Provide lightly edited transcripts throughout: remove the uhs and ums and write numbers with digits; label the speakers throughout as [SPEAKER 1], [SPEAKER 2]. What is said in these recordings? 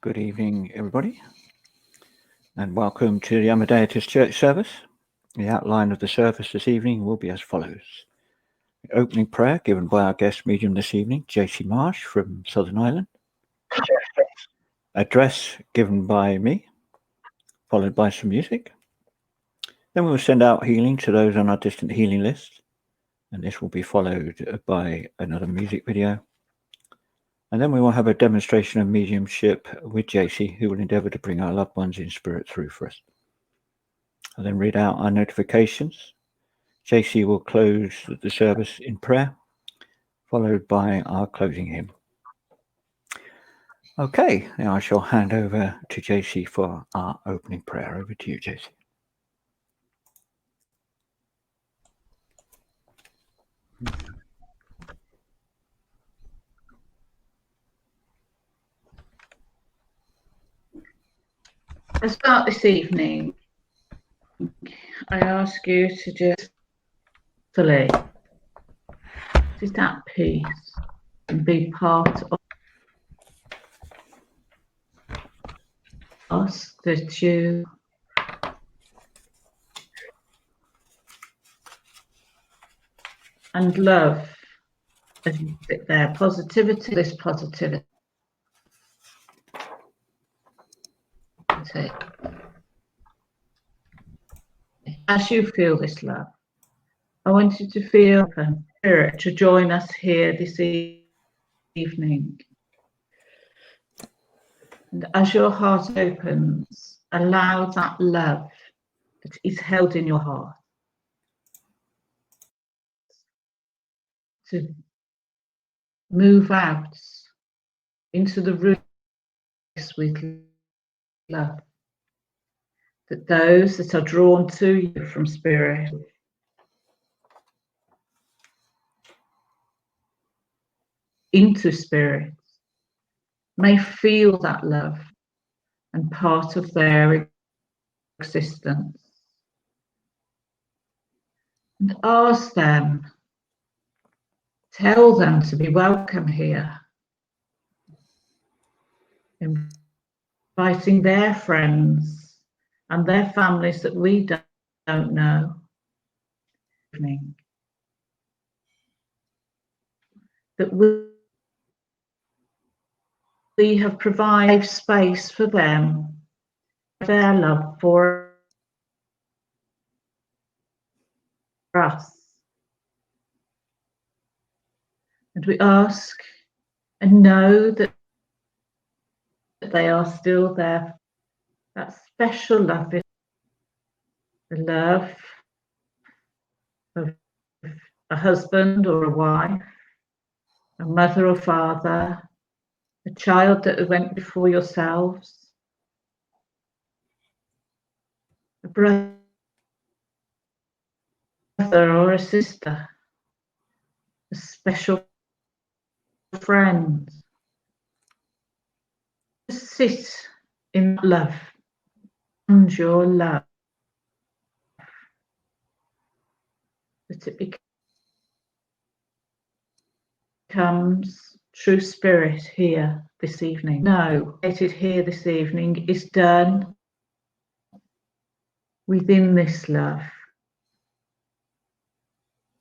[SPEAKER 1] Good evening, everybody, and welcome to the Amadeitist Church Service. The outline of the service this evening will be as follows. The opening prayer given by our guest medium this evening, Jacey Marsh from Southern Ireland. Address given by me, followed by some music. Then we will send out healing to those on our distant healing list, and this will be followed by another music video. And then we will have a demonstration of mediumship with Jacey, who will endeavour to bring our loved ones in spirit through for us. I'll then read out our notifications. Jacey will close the service in prayer, followed by our closing hymn. Okay, now I shall hand over to Jacey for our opening prayer. Over to you, Jacey.
[SPEAKER 2] To start this evening, I ask you to just fully sit at peace and be part of us, that you and love as you sit there, positivity, this positivity. As you feel this love, I want you to feel open spirit to join us here this evening. And as your heart opens, allow that love that is held in your heart to move out into the room with love. That those that are drawn to you from spirit into spirit may feel that love and part of their existence. And ask them, tell them to be welcome here. Inviting their friends and their families that we don't know. That we have provided space for them, their love for us. And we ask and know that they are still there. That special love is the love of a husband or a wife, a mother or father, a child that went before yourselves, a brother or a sister, a special friend. Just sit in love and your love. That it becomes true spirit here this evening. No, it here this evening is done within this love.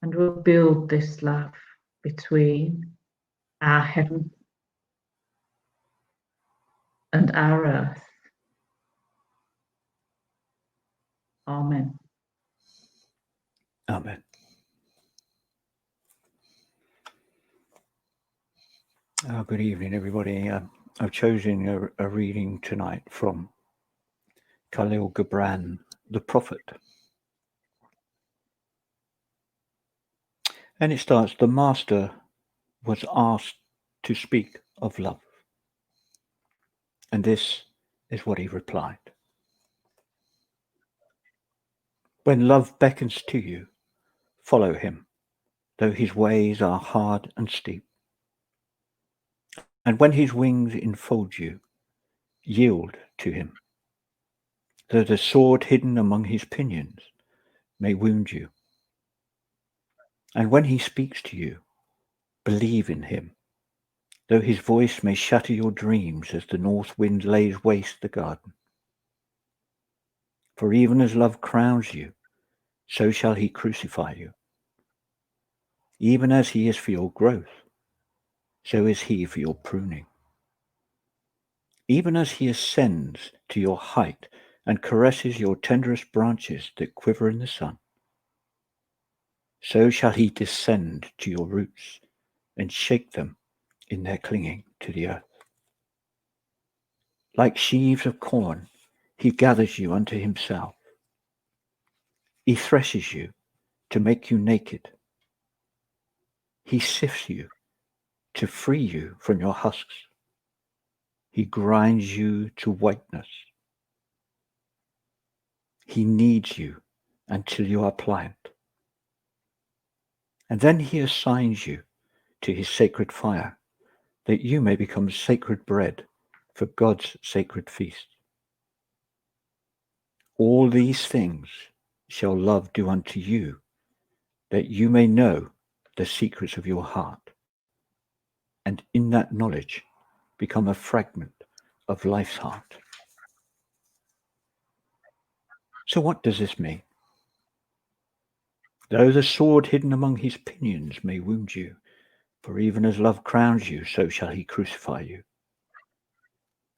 [SPEAKER 2] And we'll build this love between our heaven and our earth. Amen.
[SPEAKER 1] Amen. Good evening, everybody. I've chosen a reading tonight from Khalil Gibran, the Prophet. And it starts, the Master was asked to speak of love. And this is what he replied. When love beckons to you, follow him, though his ways are hard and steep. And when his wings enfold you, yield to him, though the sword hidden among his pinions may wound you. And when he speaks to you, believe in him, though his voice may shatter your dreams as the north wind lays waste the garden. For even as love crowns you, so shall he crucify you. Even as he is for your growth, so is he for your pruning. Even as he ascends to your height and caresses your tenderest branches that quiver in the sun, so shall he descend to your roots and shake them in their clinging to the earth. Like sheaves of corn, he gathers you unto himself. He threshes you to make you naked. He sifts you to free you from your husks. He grinds you to whiteness. He kneads you until you are pliant. And then he assigns you to his sacred fire, that you may become sacred bread for God's sacred feast. All these things shall love do unto you, that you may know the secrets of your heart, and in that knowledge become a fragment of life's heart. So what does this mean? Though the sword hidden among his pinions may wound you, for even as love crowns you, so shall he crucify you.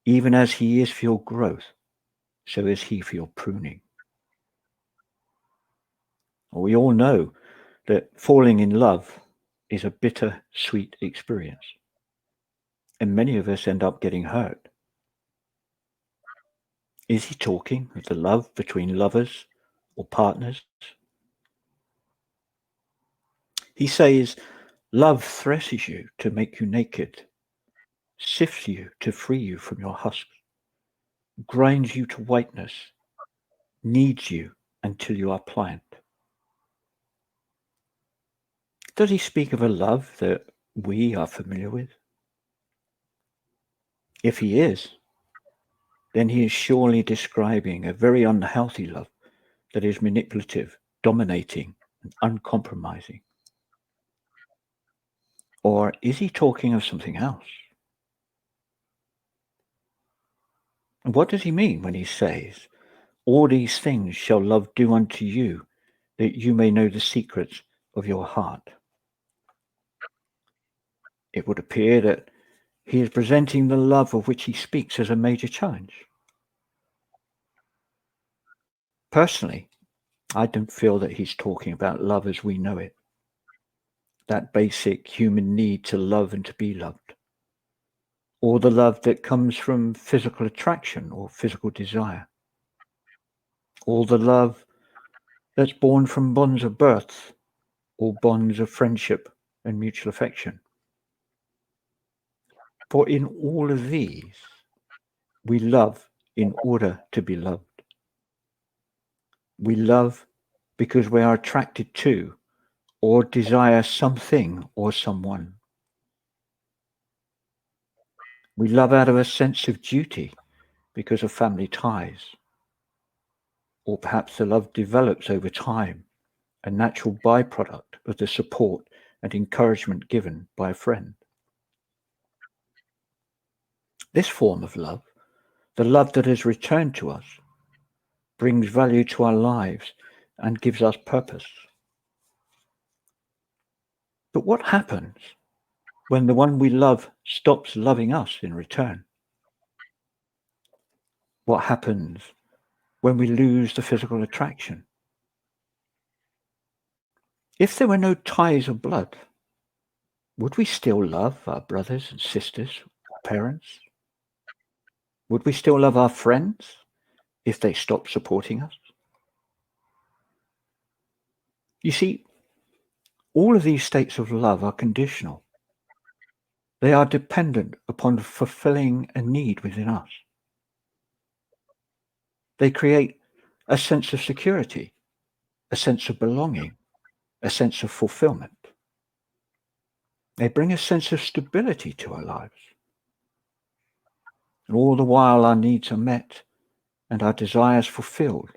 [SPEAKER 1] Even as he is for your growth, so is he for your pruning. We all know that falling in love is a bitter, sweet experience. And many of us end up getting hurt. Is he talking of the love between lovers or partners? He says, love threshes you to make you naked, sifts you to free you from your husks, grinds you to whiteness, kneads you until you are pliant. Does he speak of a love that we are familiar with? If he is, then he is surely describing a very unhealthy love that is manipulative, dominating, and uncompromising. Or is he talking of something else? And what does he mean when he says, all these things shall love do unto you, that you may know the secrets of your heart? It would appear that he is presenting the love of which he speaks as a major challenge. Personally, I don't feel that he's talking about love as we know it, that basic human need to love and to be loved, or the love that comes from physical attraction or physical desire, or the love that's born from bonds of birth or bonds of friendship and mutual affection. For in all of these, we love in order to be loved. We love because we are attracted to or desire something or someone. We love out of a sense of duty because of family ties. Or perhaps the love develops over time, a natural byproduct of the support and encouragement given by a friend. This form of love, the love that is returned to us, brings value to our lives and gives us purpose. But what happens when the one we love stops loving us in return? What happens when we lose the physical attraction? If there were no ties of blood, would we still love our brothers and sisters, parents? Would we still love our friends if they stopped supporting us? You see, all of these states of love are conditional. They are dependent upon fulfilling a need within us. They create a sense of security, a sense of belonging, a sense of fulfillment. They bring a sense of stability to our lives. And all the while our needs are met and our desires fulfilled,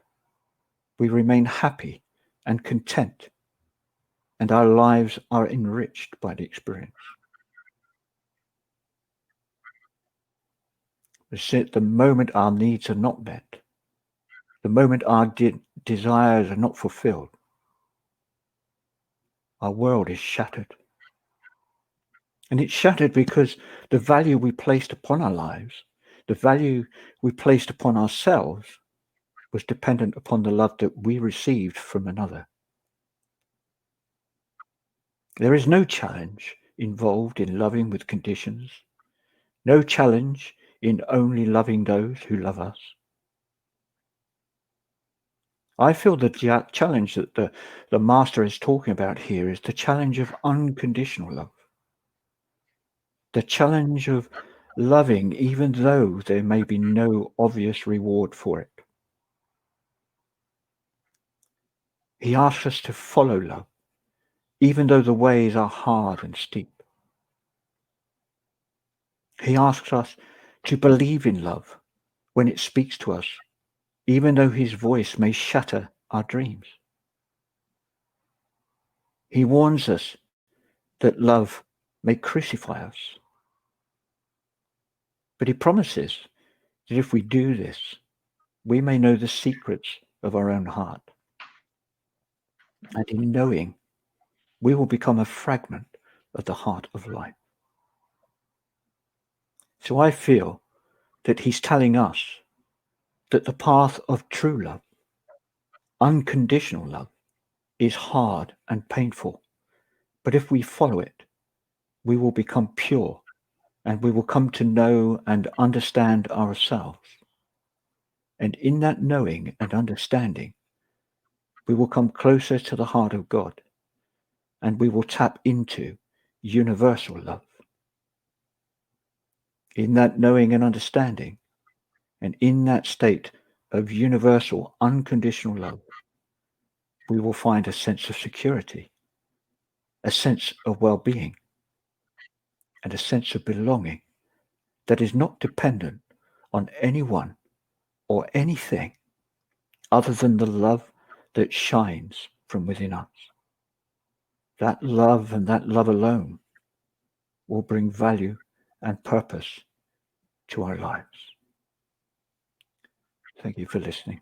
[SPEAKER 1] we remain happy and content and our lives are enriched by the experience. The moment our needs are not met, the moment our desires are not fulfilled, our world is shattered. And it's shattered because the value we placed upon our lives, the value we placed upon ourselves, was dependent upon the love that we received from another. There is no challenge involved in loving with conditions, no challenge in only loving those who love us. I feel the challenge that the Master is talking about here is the challenge of unconditional love. The challenge of loving even though there may be no obvious reward for it. He asks us to follow love, even though the ways are hard and steep. He asks us to believe in love when it speaks to us, even though his voice may shatter our dreams. He warns us that love may crucify us. But he promises that if we do this, we may know the secrets of our own heart. And in knowing, we will become a fragment of the heart of life. So I feel that he's telling us that the path of true love, unconditional love, is hard and painful. But if we follow it, we will become pure and we will come to know and understand ourselves. And in that knowing and understanding, we will come closer to the heart of God and we will tap into universal love. In that knowing and understanding, and in that state of universal, unconditional love, we will find a sense of security, a sense of well-being, and a sense of belonging that is not dependent on anyone or anything other than the love that shines from within us. That love and that love alone will bring value and purpose to our lives. Thank you for listening.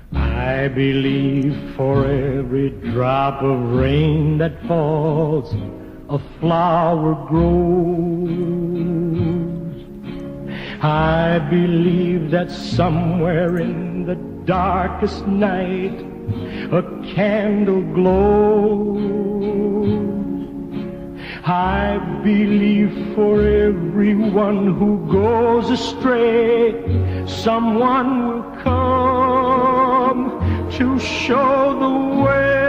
[SPEAKER 3] I believe for every drop of rain that falls, a flower grows. I believe that somewhere in the darkest night, a candle glows. I believe for everyone who goes astray, someone will come to show the way.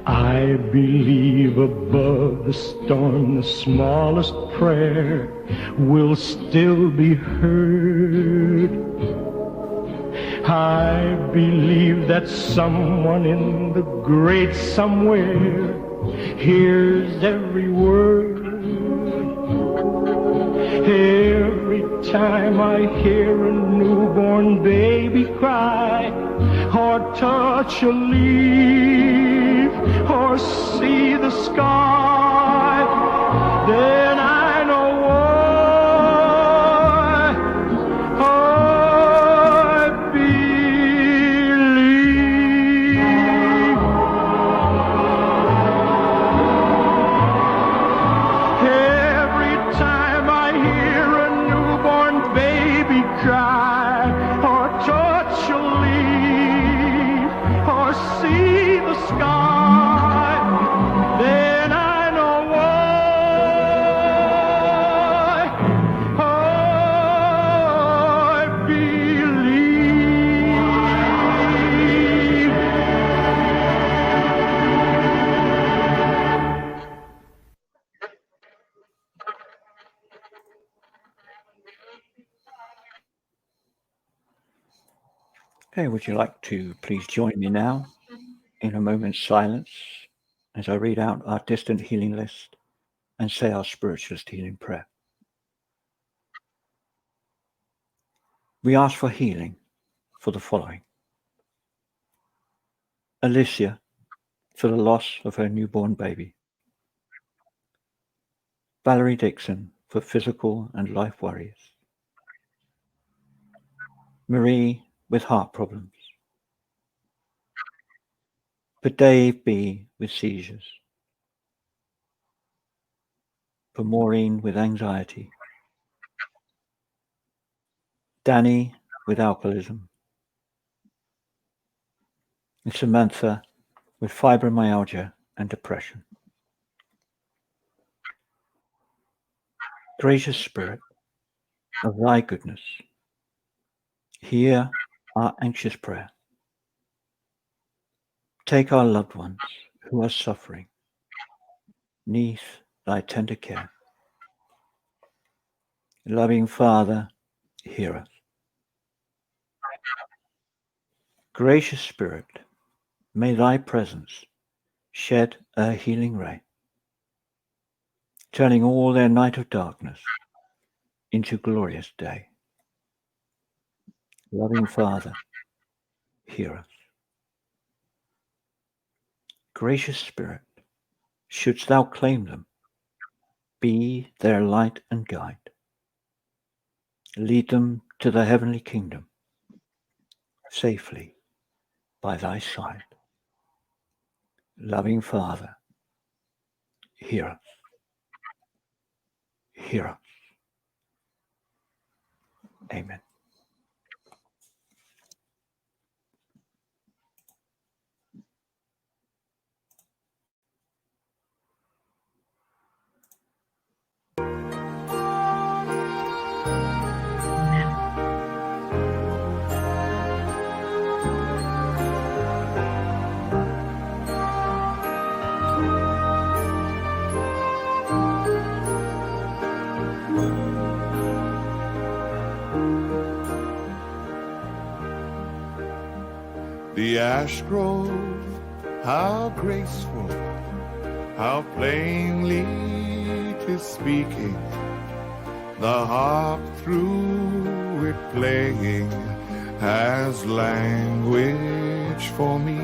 [SPEAKER 3] I believe above the storm the smallest prayer will still be heard. I believe that someone in the great somewhere hears every word. Every time I hear a newborn baby cry, or touch a leaf, or see the sky, then I know why I believe. Every time I hear a newborn baby cry, or touch a leaf, or see the sky, then I know
[SPEAKER 1] Okay, would you like to please join me now in a moment's silence as I read out our distant healing list and say our spiritualist healing prayer. We ask for healing for the following: Alicia, for the loss of her newborn baby. Valerie Dixon, for physical and life worries. Marie, with heart problems. For Dave B, with seizures. For Maureen, with anxiety. Danny, with alcoholism. And Samantha, with fibromyalgia and depression. Gracious Spirit, of thy goodness, hear our anxious prayer. Take our loved ones who are suffering, neath thy tender care. Loving Father, hear us. Gracious Spirit, may thy presence shed a healing ray, turning all their night of darkness into glorious day. Loving Father, hear us. Gracious Spirit, shouldst thou claim them, be their light and guide. Lead them to the heavenly kingdom, safely by thy side. Loving Father, hear us. Hear us. Amen.
[SPEAKER 3] The ash grove, how graceful, how plainly 'tis speaking, the harp through it playing has language for me.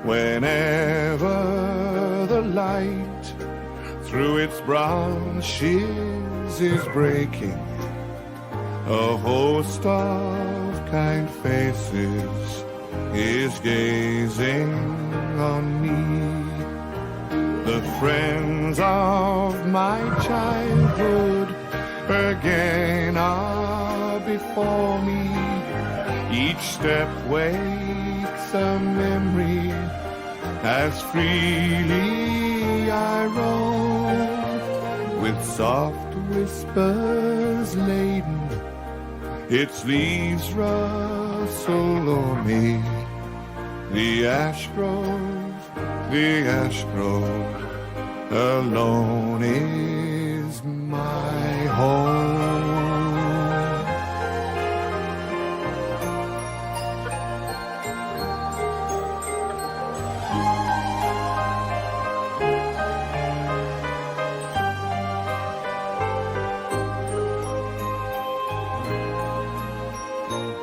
[SPEAKER 3] Whenever the light through its branches is breaking, a host of kind faces is gazing on me. The friends of my childhood again are before me. Each step wakes a memory as freely I roam, with soft whispers laden. Its leaves rustle o'er me. The ash grove alone is my home.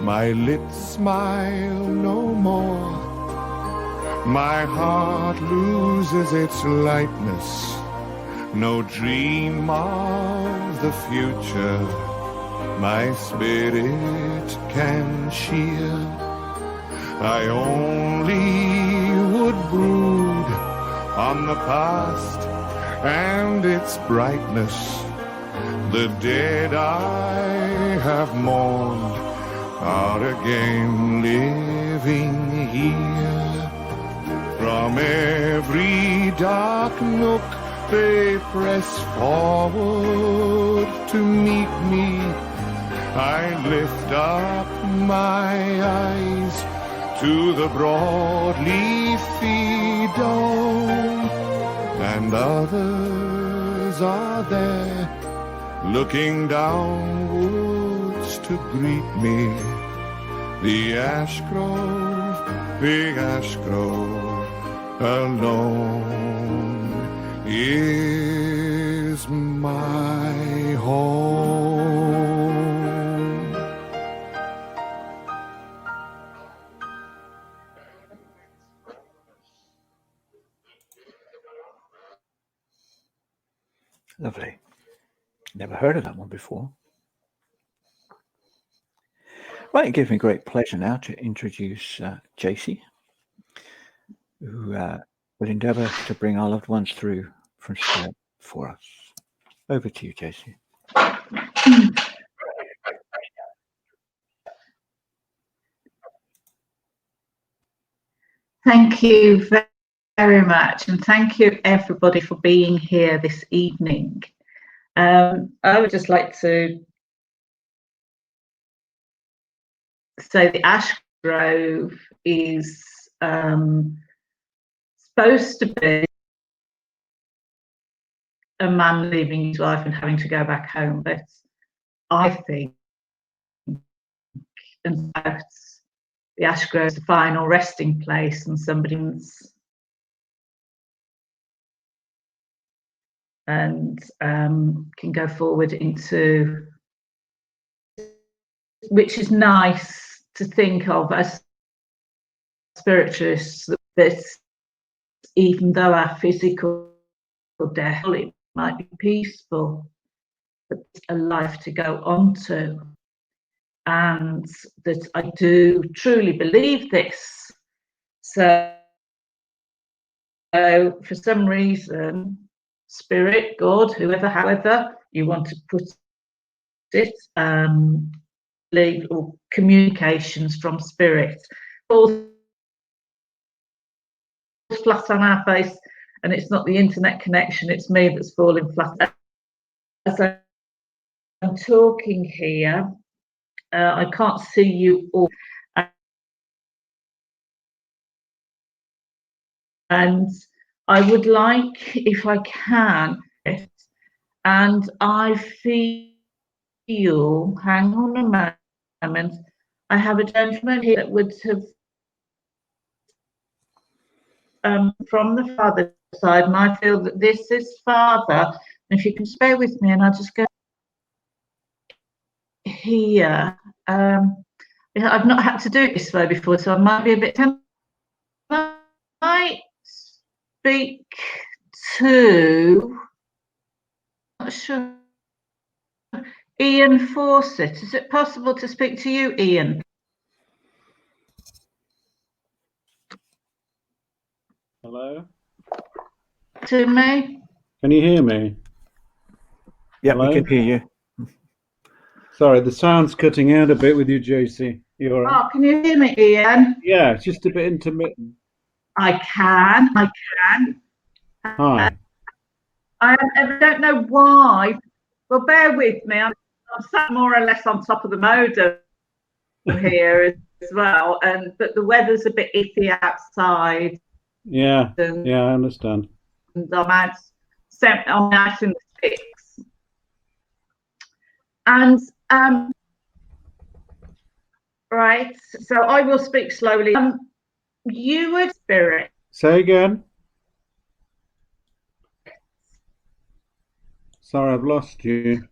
[SPEAKER 3] My lips smile no more, my heart loses its lightness, no dream of the future my spirit can cheer. I only would brood on the past and its brightness. The dead I have mourned are again living here. From every dark nook they press forward to meet me. I lift up my eyes to the broad leafy dome, and others are there looking downwards to greet me. The ash grove, big ash grove, alone is my home.
[SPEAKER 1] Lovely. Never heard of that one before. Right, it gives me great pleasure now to introduce Jacey, who will endeavour to bring our loved ones through from spirit for us. Over to you, Jacey.
[SPEAKER 2] Thank you very much, and thank you everybody for being here this evening. I would just like to say the ash grove is supposed to be a man leaving his wife and having to go back home, but I think and the ash grove is the final resting place, and somebody's can go forward into, which is nice to think of as spiritualists, that even though our physical death, it might be peaceful, but it's a life to go on to. And that I do truly believe this. So for some reason, spirit, God, whoever, however you want to put it, or communications from spirit, falls flat on our face, and it's not the internet connection, it's me that's falling flat. As I'm talking here, I can't see you all. And I would like, if I can, and I feel, hang on a moment, I have a gentleman here that would have, from the father side, and I feel that this is father, and if you can spare with me, and I'll just go here. I've not had to do it this way before, so I might be a bit tempted. I speak to, not sure, Ian Fawcett. Is it possible to speak to you, Ian?
[SPEAKER 4] Hello?
[SPEAKER 2] To me?
[SPEAKER 4] Can you hear me?
[SPEAKER 1] Yeah,
[SPEAKER 4] Hello?
[SPEAKER 1] we can hear you.
[SPEAKER 4] Sorry, the sound's cutting out a bit with you, Jacey. You all right?
[SPEAKER 2] Oh, can you hear me, Ian?
[SPEAKER 4] Yeah, it's just a bit intermittent.
[SPEAKER 2] I can.
[SPEAKER 4] Hi.
[SPEAKER 2] I don't know why. Well, bear with me. I'm sat more or less on top of the modem here as well, but the weather's a bit iffy outside.
[SPEAKER 4] Yeah, I understand.
[SPEAKER 2] And I'm out in the sticks. And right, so I will speak slowly. You were spirit.
[SPEAKER 4] Say again. Sorry, I've lost you.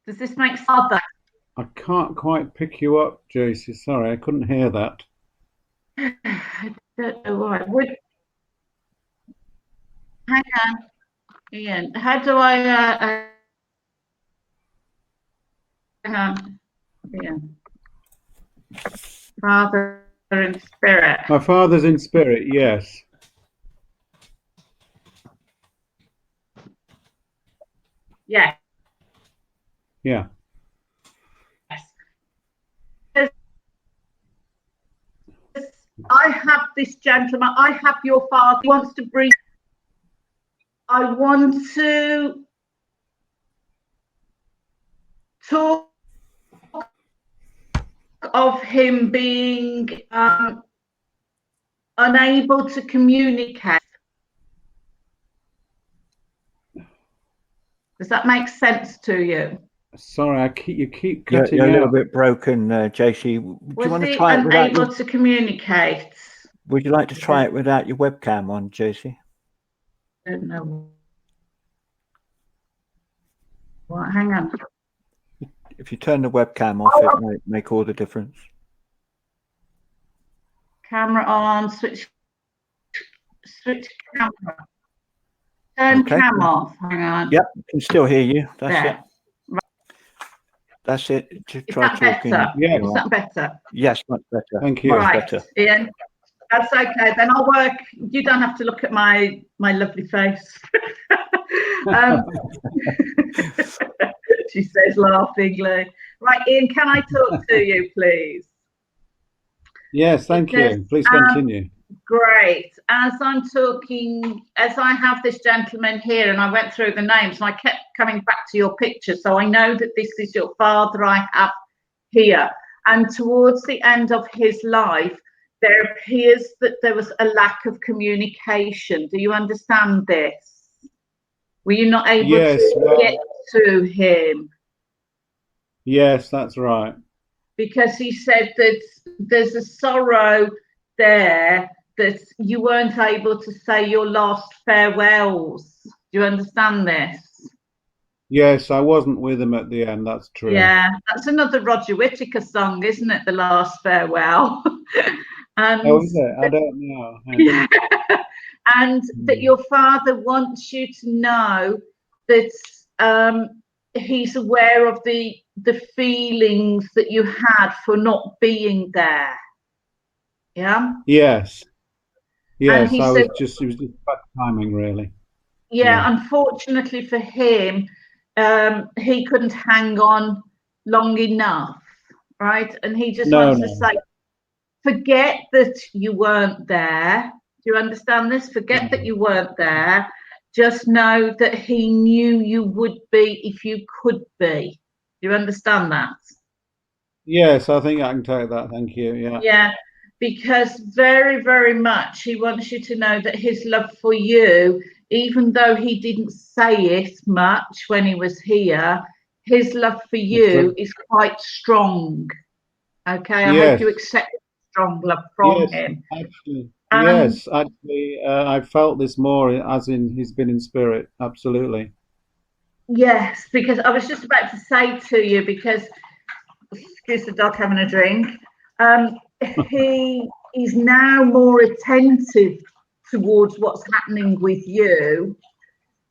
[SPEAKER 2] Does this make sense?
[SPEAKER 4] I can't quite pick you up, Jacey. Sorry, I couldn't hear that.
[SPEAKER 2] I don't know why. Hang on, Ian. How do I? Hang on, Ian. Father in spirit.
[SPEAKER 4] My father's in spirit, yes.
[SPEAKER 2] Yeah.
[SPEAKER 4] Yeah.
[SPEAKER 2] Yes. I have this gentleman. I have your father. He wants to bring. I want to talk of him being unable to communicate. Does that make sense to you?
[SPEAKER 4] Sorry, you keep
[SPEAKER 1] You're
[SPEAKER 4] cutting
[SPEAKER 1] a little
[SPEAKER 4] out.
[SPEAKER 1] bit broken, Jacey. Do you
[SPEAKER 2] Was
[SPEAKER 1] want to
[SPEAKER 2] he
[SPEAKER 1] try it without
[SPEAKER 2] unable
[SPEAKER 1] your?
[SPEAKER 2] to communicate?
[SPEAKER 1] Would you like to try it without your webcam on, Jacey?
[SPEAKER 2] I don't know. What? Hang on.
[SPEAKER 1] If you turn the webcam off, it might make all the difference.
[SPEAKER 2] Camera on. Switch camera. Turn
[SPEAKER 1] Okay.
[SPEAKER 2] cam off. Hang on.
[SPEAKER 1] Yep, I can still hear you. That's
[SPEAKER 2] There.
[SPEAKER 1] it. That's it. Just
[SPEAKER 2] Is
[SPEAKER 1] try
[SPEAKER 2] that
[SPEAKER 1] talking.
[SPEAKER 2] better?
[SPEAKER 4] Yeah.
[SPEAKER 2] Is that better?
[SPEAKER 1] Yes, much better.
[SPEAKER 4] Thank you.
[SPEAKER 1] Much
[SPEAKER 2] Right,
[SPEAKER 1] better.
[SPEAKER 2] Ian. That's okay. Then I'll work. You don't have to look at my lovely face. She says laughingly. Right, Ian, can I talk to you, please?
[SPEAKER 4] Yes, thank you. Please continue.
[SPEAKER 2] Great. As I'm talking, as I have this gentleman here, and I went through the names, and I kept coming back to your picture, so I know that this is your father I have here. And towards the end of his life, there appears that there was a lack of communication. Do you understand this? Were you not able to get to him?
[SPEAKER 4] Yes, that's right.
[SPEAKER 2] Because he said that there's a sorrow there that you weren't able to say your last farewells. Do you understand this?
[SPEAKER 4] Yes, I wasn't with him at the end. That's true.
[SPEAKER 2] Yeah, that's another Roger Whittaker song, isn't it? The Last Farewell. And
[SPEAKER 4] oh, is it? I don't know.
[SPEAKER 2] yeah. And that your father wants you to know that he's aware of the feelings that you had for not being there. Yeah.
[SPEAKER 4] Yes. Yes,
[SPEAKER 2] it
[SPEAKER 4] was just bad timing, really.
[SPEAKER 2] Yeah, unfortunately for him, he couldn't hang on long enough, right? And he just wants to say, forget that you weren't there. Do you understand this? Forget that you weren't there. Just know that he knew you would be if you could be. Do you understand that?
[SPEAKER 4] Yes, I think I can take that. Thank you. Yeah.
[SPEAKER 2] Yeah, because very, very much he wants you to know that his love for you, even though he didn't say it much when he was here, his love for you is quite strong. Okay, I hope you accept strong love from him.
[SPEAKER 4] Actually, yes, actually, I felt this more as in he's been in spirit. Absolutely.
[SPEAKER 2] Yes, because I was just about to say to you, because excuse the dog having a drink. He is now more attentive towards what's happening with you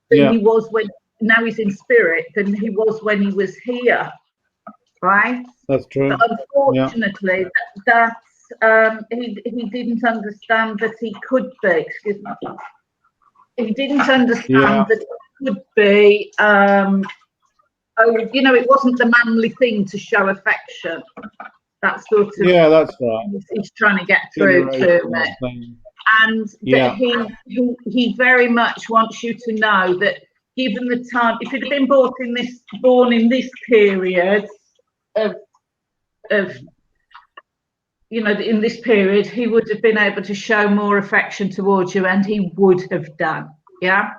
[SPEAKER 2] than he was when, now he's in spirit, than he was when he was here, right?
[SPEAKER 4] That's true.
[SPEAKER 2] But unfortunately, he didn't understand that he could be, excuse me, he didn't understand that he could be, you know, it wasn't the manly thing to show affection. That sort of,
[SPEAKER 4] that's right.
[SPEAKER 2] He's trying to get through to me. And that he very much wants you to know that given the time, if he'd been born in this period of you know, in this period, he would have been able to show more affection towards you, and he would have done. Yeah.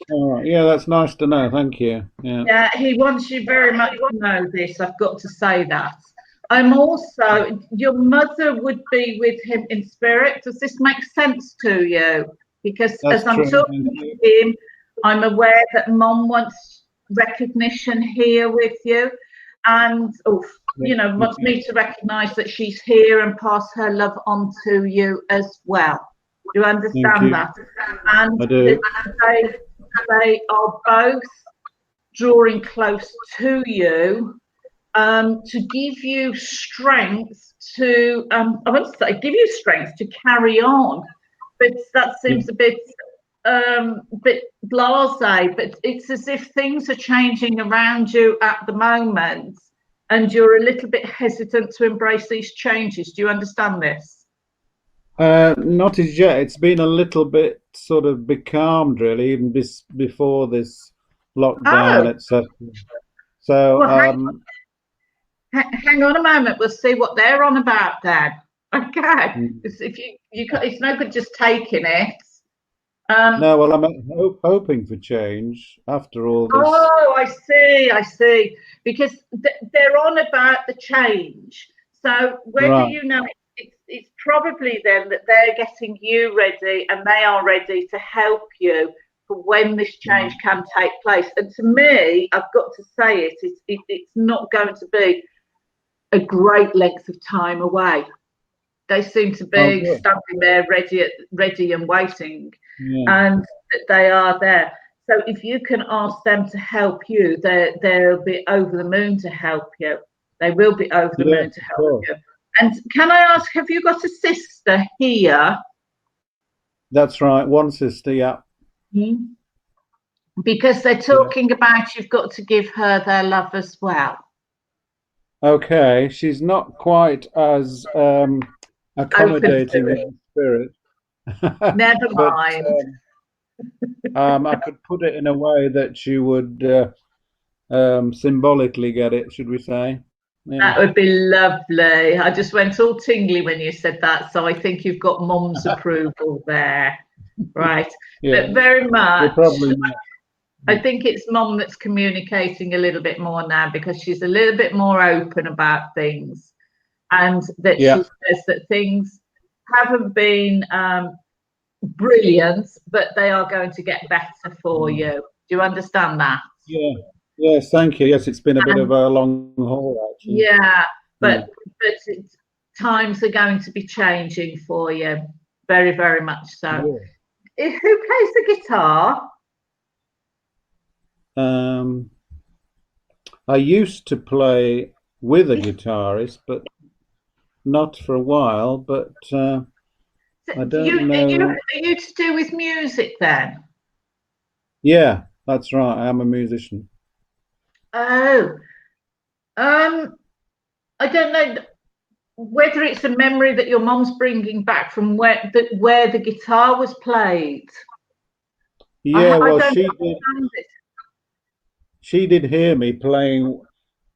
[SPEAKER 4] Yeah, that's nice to know. Thank you.
[SPEAKER 2] Yeah, he wants you very much to know this. I've got to say that. I'm also, your mother would be with him in spirit. Does this make sense to you? Because as I'm talking to him, I'm aware that Mom wants recognition here with you, and you know, wants me to recognise that she's here and pass her love on to you as well. Do you understand that? And
[SPEAKER 4] I do.
[SPEAKER 2] they are both drawing close to you to give you strength to, I want to say, give you strength to carry on. But that seems a bit blasé, but it's as if things are changing around you at the moment and you're a little bit hesitant to embrace these changes. Do you understand this?
[SPEAKER 4] Not as yet. It's been a little bit sort of becalmed, really, even before this lockdown, etc. So,
[SPEAKER 2] hang on a moment. We'll see what they're on about then. Okay. If you it's no good just taking it.
[SPEAKER 4] No, well, I'm hoping for change after all this.
[SPEAKER 2] Oh, I see. Because they're on about the change. So whether
[SPEAKER 4] Right.
[SPEAKER 2] you know, it's probably then that they're getting you ready and they are ready to help you for when this change can take place. And to me, I've got to say it's not going to be a great length of time away. They seem to be standing there ready and waiting, and they are there. So if you can ask them to help you, they'll be over the moon to help you. They will be over the moon to help you. And can I ask, have you got a sister here?
[SPEAKER 4] That's right, one sister, yeah.
[SPEAKER 2] Because they're talking about you've got to give her their love as well.
[SPEAKER 4] Okay, she's not quite as accommodating in spirit.
[SPEAKER 2] Never mind.
[SPEAKER 4] I could put it in a way that she would symbolically get it, should we say? Yeah.
[SPEAKER 2] That would be lovely. I just went all tingly when you said that, so I think you've got Mum's approval there, right? But very much. I think it's Mum that's communicating a little bit more now because she's a little bit more open about things, and that she says that things haven't been brilliant, but they are going to get better for you. Do you understand that?
[SPEAKER 4] Yeah. Yes, thank you. Yes, it's been a bit of a long haul, actually.
[SPEAKER 2] Yeah, but times are going to be changing for you, very, very much so. Yeah. Who plays the guitar?
[SPEAKER 4] I used to play with a guitarist, but not for a while. But I don't know.
[SPEAKER 2] Are you to do with music then?
[SPEAKER 4] Yeah, that's right. I am a musician.
[SPEAKER 2] Oh, I don't know whether it's a memory that your mum's bringing back from where the guitar was played.
[SPEAKER 4] Yeah, she did hear me playing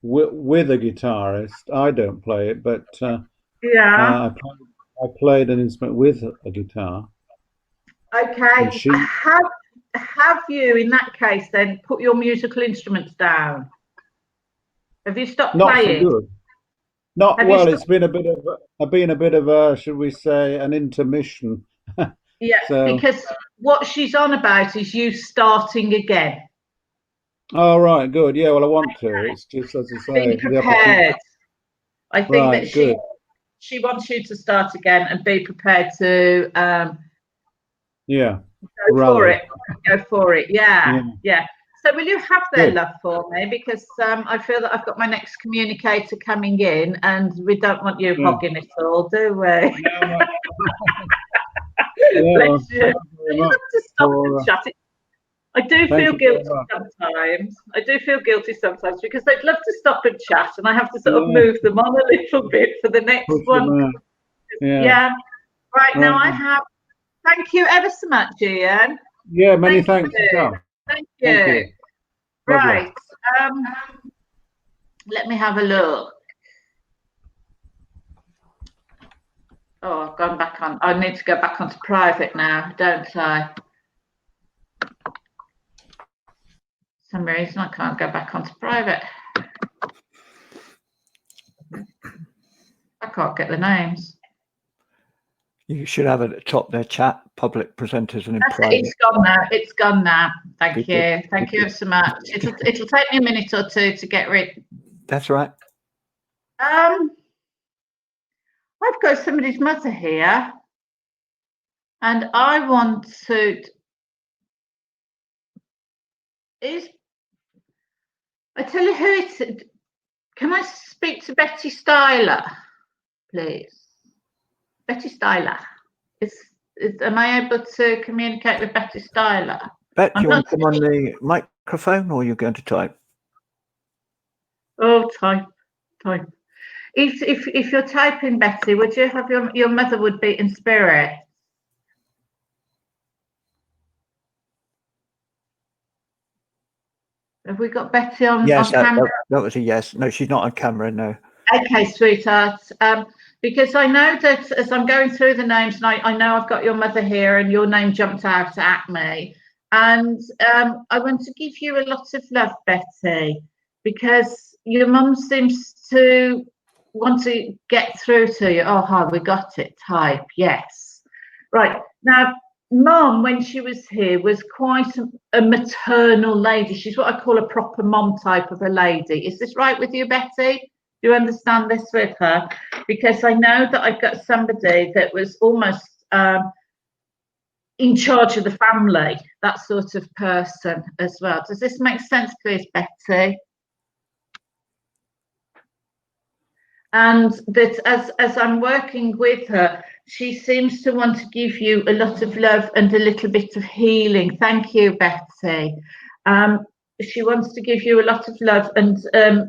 [SPEAKER 4] with a guitarist. I don't play it, but I played an instrument with a guitar.
[SPEAKER 2] Okay. Have you, in that case, then put your musical instruments down? Have you stopped playing?
[SPEAKER 4] Not for good. Not well. It's been a bit of a, should we say, an intermission.
[SPEAKER 2] Yeah, because what she's on about is you starting again.
[SPEAKER 4] Oh, right, good. Yeah, well, I want to. It's just, as I say,
[SPEAKER 2] be prepared. I think that she wants you to start again and be prepared to go for it. Yeah. So will you have their love for me? Because I feel that I've got my next communicator coming in and we don't want you hogging it all, do we? Bless you. You have to stop and chat it. I do feel guilty sometimes. Because they'd love to stop and chat and I have to sort of move them on a little bit for the next one. Yeah. Right, now I have. Thank you ever so much, Ian.
[SPEAKER 4] Yeah, many thanks.
[SPEAKER 2] Thank you. Right. Let me have a look. Oh, I've gone back on. I need to go back onto private now, don't I? For some reason I can't go back onto private. I can't get the names.
[SPEAKER 1] You should have at the top there, chat, public presenters and in private.
[SPEAKER 2] It's gone now. Thank you. Thank you so much. It'll take me a minute or two to get rid.
[SPEAKER 1] That's right.
[SPEAKER 2] I've got somebody's mother here, and I want to. I tell you who it's. Can I speak to Betty Styler, please? Betty Styler. Am I able to communicate with Betty Styler?
[SPEAKER 1] Bet, do you want to come on the microphone or you're going to type?
[SPEAKER 2] Oh, type. If you're typing, Betty, would you have your mother would be in spirit? Have we got Betty on camera?
[SPEAKER 1] That was a yes. No, she's not on camera, no.
[SPEAKER 2] Okay, sweetheart. because I know that as I'm going through the names, and I know I've got your mother here, and your name jumped out at me, and I want to give you a lot of love, Betty, because your mum seems to want to get through to you. Oh, hi, we got it. Type yes. Right now, Mum, when she was here, was quite a maternal lady. She's what I call a proper mom type of a lady. Is this right with you, Betty? Do you understand this with her? Because I know that I've got somebody that was almost in charge of the family, that sort of person as well. Does this make sense, please, Betty? And that as I'm working with her, she seems to want to give you a lot of love and a little bit of healing. Thank you, Betty. She wants to give you a lot of love and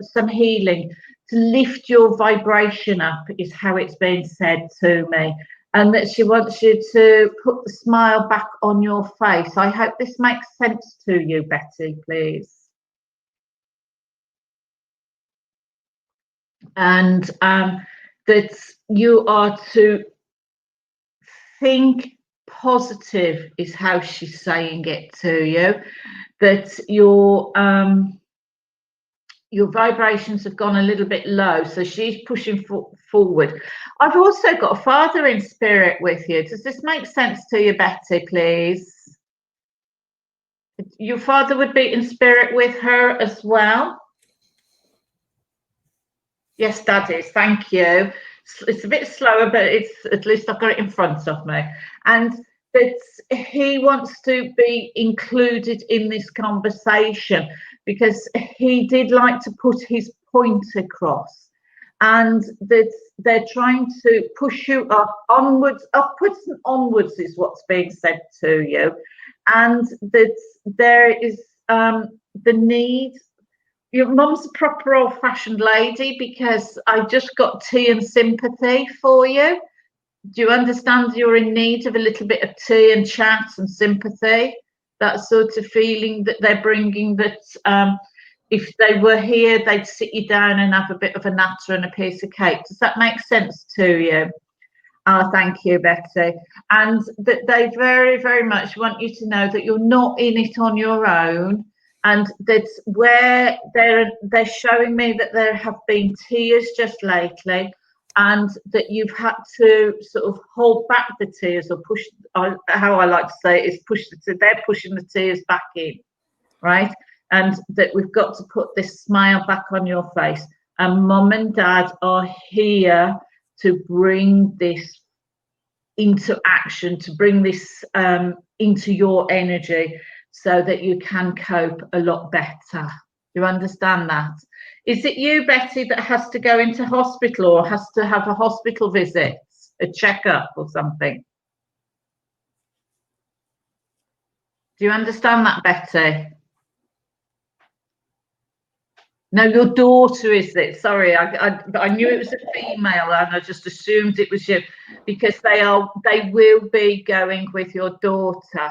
[SPEAKER 2] some healing to lift your vibration up, is how it's been said to me. And that she wants you to put the smile back on your face. I hope this makes sense to you, Betty, please. And that you are to think positive, is how she's saying it to you. That your vibrations have gone a little bit low, so she's pushing forward. I've also got a father in spirit with you. Does this make sense to you, Betty, please? Your father would be in spirit with her as well. Yes, Dad is. Thank you. It's a bit slower, but it's at least I've got it in front of me. And that he wants to be included in this conversation because he did like to put his point across, and that they're trying to push you up, onwards, upwards and onwards is what's being said to you, and that there is the need. Your mum's a proper old-fashioned lady, because I just got tea and sympathy for you. Do you understand you're in need of a little bit of tea and chat and sympathy? That sort of feeling that they're bringing, that if they were here, they'd sit you down and have a bit of a natter and a piece of cake. Does that make sense to you? Oh, thank you, Betty. And that they very, very much want you to know that you're not in it on your own. And that's where they're showing me that there have been tears just lately, and that you've had to sort of hold back the tears, or push, how I like to say it is they're pushing the tears back in, right? And that we've got to put this smile back on your face. And Mum and Dad are here to bring this into action, to bring this into your energy, so that you can cope a lot better. You understand that? Is it you, Betty, that has to go into hospital, or has to have a hospital visit, a checkup or something? Do you understand that, Betty? No, your daughter, is it? Sorry, I knew it was a female, and I just assumed it was you, because they will be going with your daughter,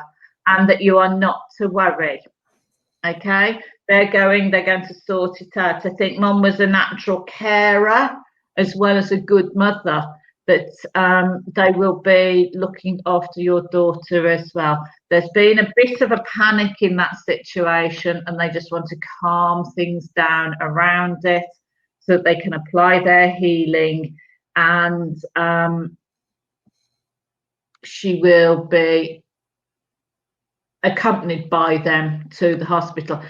[SPEAKER 2] and that you are not to worry. Okay, they're going to sort it out. I think Mum was a natural carer as well as a good mother, that they will be looking after your daughter as well. There's been a bit of a panic in that situation, and they just want to calm things down around it so that they can apply their healing, and she will be accompanied by them to the hospital.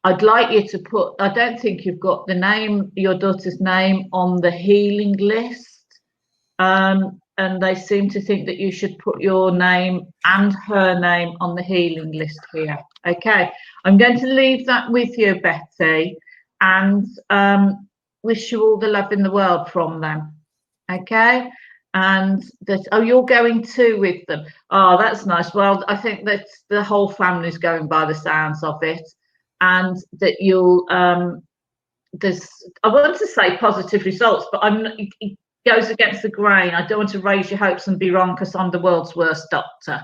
[SPEAKER 2] I'd like you to put, I don't think you've got the name, your daughter's name, on the healing list, and they seem to think that you should put your name and her name on the healing list here. Okay, I'm going to leave that with you, Betty, and wish you all the love in the world from them. Okay. And that, oh, you're going too with them. Oh, that's nice. Well, I think that the whole family's going by the sounds of it, and that you'll there's, I want to say positive results, but it goes against the grain. I don't want to raise your hopes and be wrong, because I'm the world's worst doctor.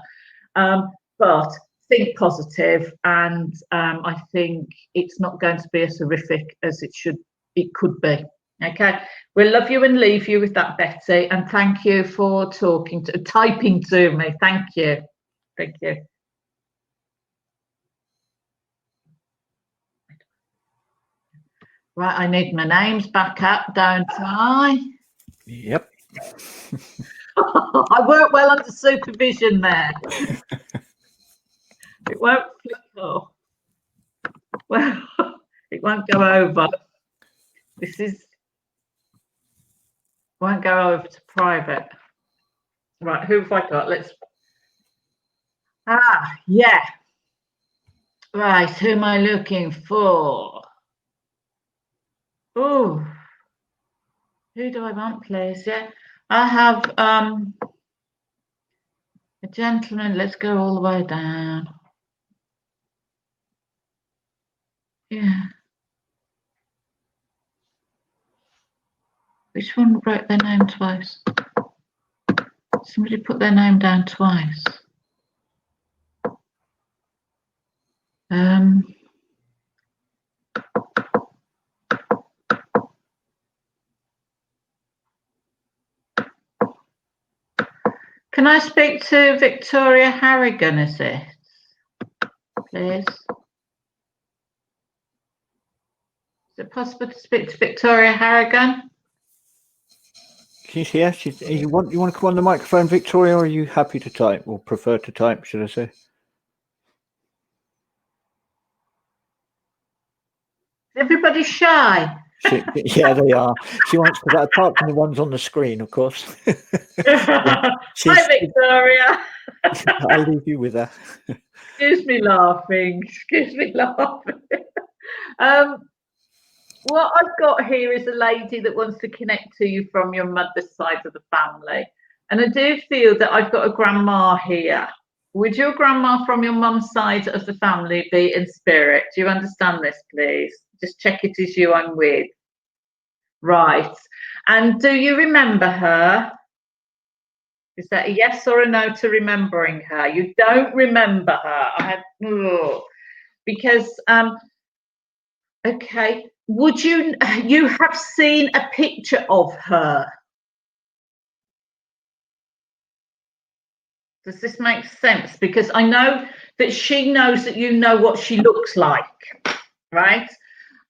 [SPEAKER 2] But think positive, and I think it's not going to be as horrific as it could be. Okay, we'll love you and leave you with that, Betty. And thank you for typing to me. Thank you. Thank you. Right, I need my names back up, don't I?
[SPEAKER 1] Yep.
[SPEAKER 2] I work well under supervision there. It won't flicker. Well, it won't go over. Won't go over to private. Right, who have I got? Yeah. Right, who am I looking for? Oh, who do I want, please? Yeah, I have a gentleman. Let's go all the way down. Yeah. Which one wrote their name twice? Somebody put their name down twice. Can I speak to Victoria Harrigan, is it? Please. Is it possible to speak to Victoria Harrigan?
[SPEAKER 1] She's here. You want to come on the microphone, Victoria, or are you happy to type, or prefer to type, should I say?
[SPEAKER 2] Everybody's shy.
[SPEAKER 1] Yeah, they are. She wants to go apart from the ones on the screen, of course.
[SPEAKER 2] Hi, Victoria.
[SPEAKER 1] I'll leave you with her.
[SPEAKER 2] Excuse me laughing. What I've got here is a lady that wants to connect to you from your mother's side of the family. And I do feel that I've got a grandma here. Would your grandma from your mum's side of the family be in spirit? Do you understand this, please? Just check it is you I'm with. Right. And do you remember her? Is that a yes or a no to remembering her? You don't remember her. Because, okay. Would you have seen a picture of her? Does this make sense? Because I know that she knows that you know what she looks like, right?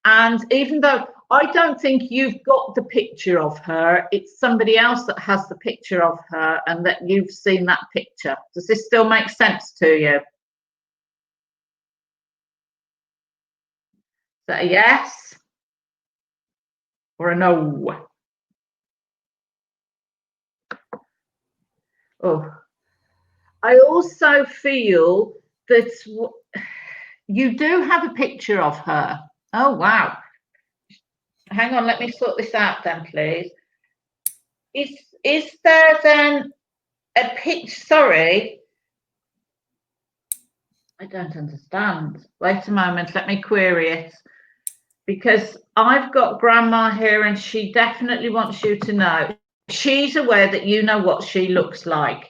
[SPEAKER 2] And even though I don't think you've got the picture of her, it's somebody else that has the picture of her and that you've seen that picture. Does this still make sense to you? Is that a yes or a no? Oh, I also feel that you do have a picture of her. Oh, wow. Hang on, let me sort this out then, please. Is there then a picture? Sorry. I don't understand. Wait a moment, let me query it. Because I've got grandma here and she definitely wants you to know. She's aware that you know what she looks like.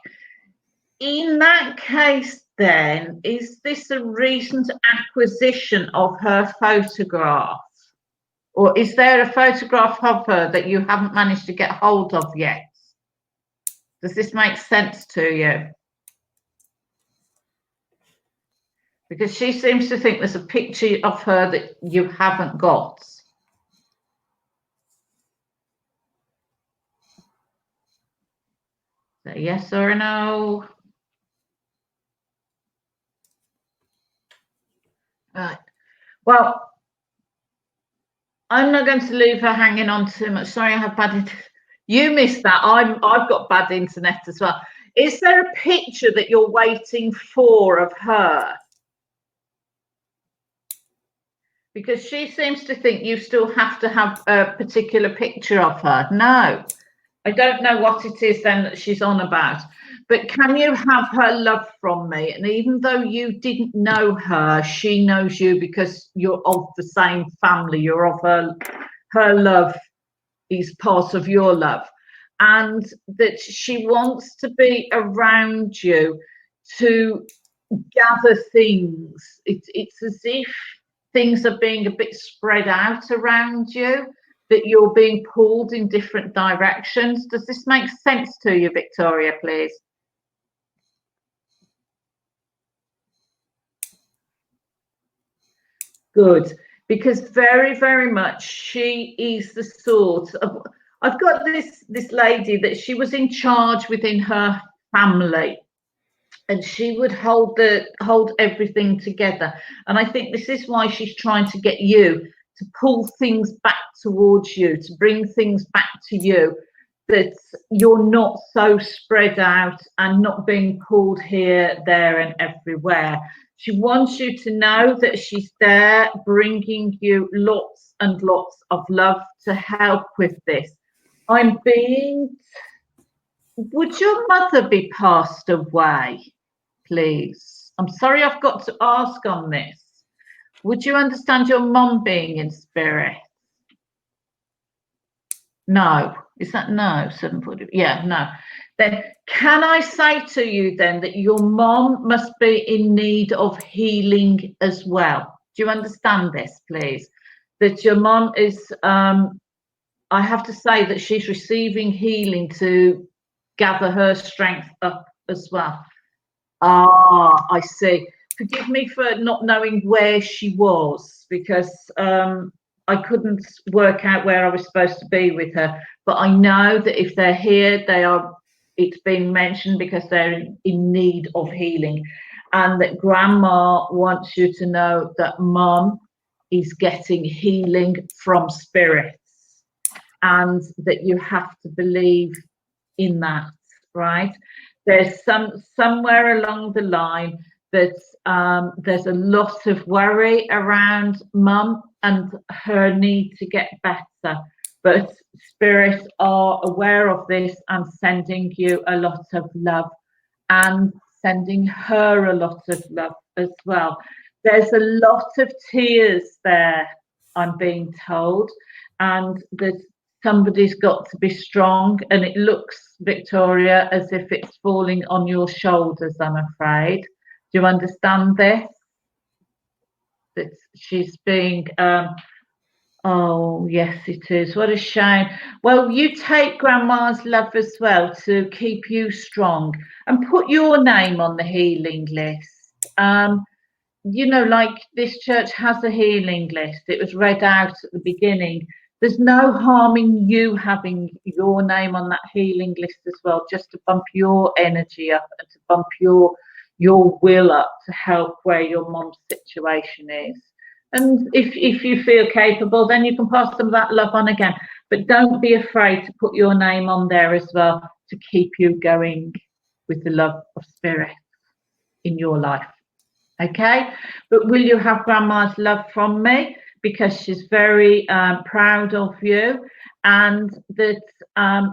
[SPEAKER 2] In that case, then, is this a recent acquisition of her photograph? Or is there a photograph of her that you haven't managed to get hold of yet? Does this make sense to you? Because she seems to think there's a picture of her that you haven't got. Is that a yes or a no? Right. Well, I'm not going to leave her hanging on too much. Sorry, I have bad internet. You missed that. I've got bad internet as well. Is there a picture that you're waiting for of her? Because she seems to think you still have to have a particular picture of her. No, I don't know what it is then that she's on about. But can you have her love from me? And even though you didn't know her, she knows you because you're of the same family. You're of her love is part of your love. And that she wants to be around you to gather things. It's as if things are being a bit spread out around you, that you're being pulled in different directions. Does this make sense to you, Victoria, please? Good, because very, very much she is the sort of, I've got this lady that she was in charge within her family, and she would hold everything together. And I think this is why she's trying to get you to pull things back towards you, to bring things back to you, that you're not so spread out and not being pulled here, there and everywhere. She wants you to know that she's there bringing you lots and lots of love to help with this. Would your mother be passed away, please? I'm sorry I've got to ask on this. Would you understand your mum being in spirit? No. Is that no? 740. Yeah, no. Then can I say to you then that your mom must be in need of healing as well? Do you understand this, please? That your mom is, I have to say that she's receiving healing to gather her strength up as well. Ah, I see. Forgive me for not knowing where she was, because I couldn't work out where I was supposed to be with her. But I know that if they're here, it's been mentioned because they're in need of healing. And that Grandma wants you to know that Mum is getting healing from spirits, and that you have to believe in that, right? There's somewhere along the line that there's a lot of worry around Mum and her need to get better, but spirits are aware of this and sending you a lot of love, and sending her a lot of love as well. There's a lot of tears there, I'm being told, and that somebody's got to be strong, and it looks, Victoria, as if it's falling on your shoulders, I'm afraid. Do you understand this? That she's being, oh, yes, it is. What a shame. Well, you take Grandma's love as well to keep you strong, and put your name on the healing list. You know, like this church has a healing list. It was read out at the beginning. There's no harm in you having your name on that healing list as well, just to bump your energy up and to bump your will up to help where your mom's situation is. And if you feel capable, then you can pass some of that love on again. But don't be afraid to put your name on there as well, to keep you going with the love of spirit in your life. Okay? But will you have Grandma's love from me? Because she's very proud of you, and that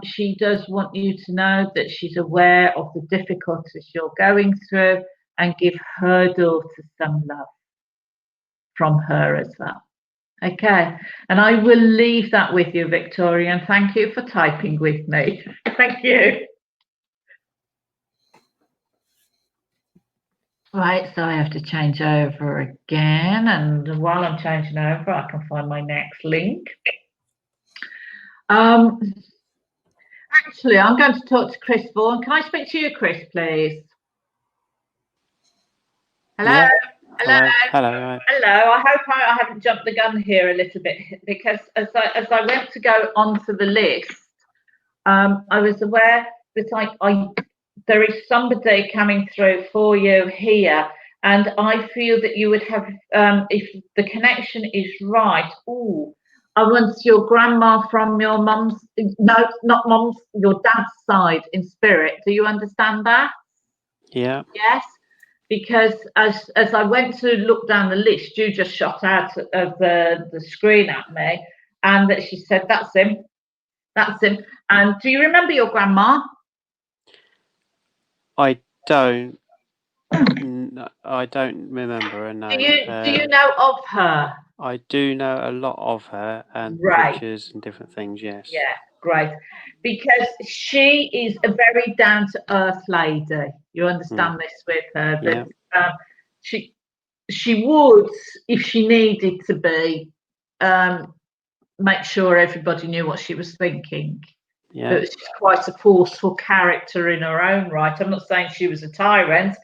[SPEAKER 2] she does want you to know that she's aware of the difficulties you're going through, and give her daughter some love from her as well. Okay, and I will leave that with you, Victoria, and thank you for typing with me. Thank you. Right, so I have to change over again, and while I'm changing over, I can find my next link. Actually, I'm going to talk to Chris Vaughan. Can I speak to you, Chris, please? Hello?
[SPEAKER 5] Yeah.
[SPEAKER 2] Hello?
[SPEAKER 5] Hello. Right.
[SPEAKER 2] Hello. I hope I haven't jumped the gun here a little bit, because as I went to go onto the list, I was aware that there is somebody coming through for you here, and I feel that you would have, if the connection is right, I want your grandma from your mum's, no, not mum's, your dad's side in spirit. Do you understand that?
[SPEAKER 5] Yeah.
[SPEAKER 2] Yes, because as I went to look down the list, you just shot out of the screen at me, and that she said, that's him. That's him. And do you remember your grandma?
[SPEAKER 5] I don't remember her name.
[SPEAKER 2] Do you know of her?
[SPEAKER 5] I do know a lot of her, and
[SPEAKER 2] Right.
[SPEAKER 5] pictures and different things, yes.
[SPEAKER 2] Yeah, great. Because she is a very down-to-earth lady. You understand this with her, that she would, if she needed to be, make sure everybody knew what she was thinking.
[SPEAKER 5] Yeah.
[SPEAKER 2] That she's quite a forceful character in her own right. I'm not saying she was a tyrant,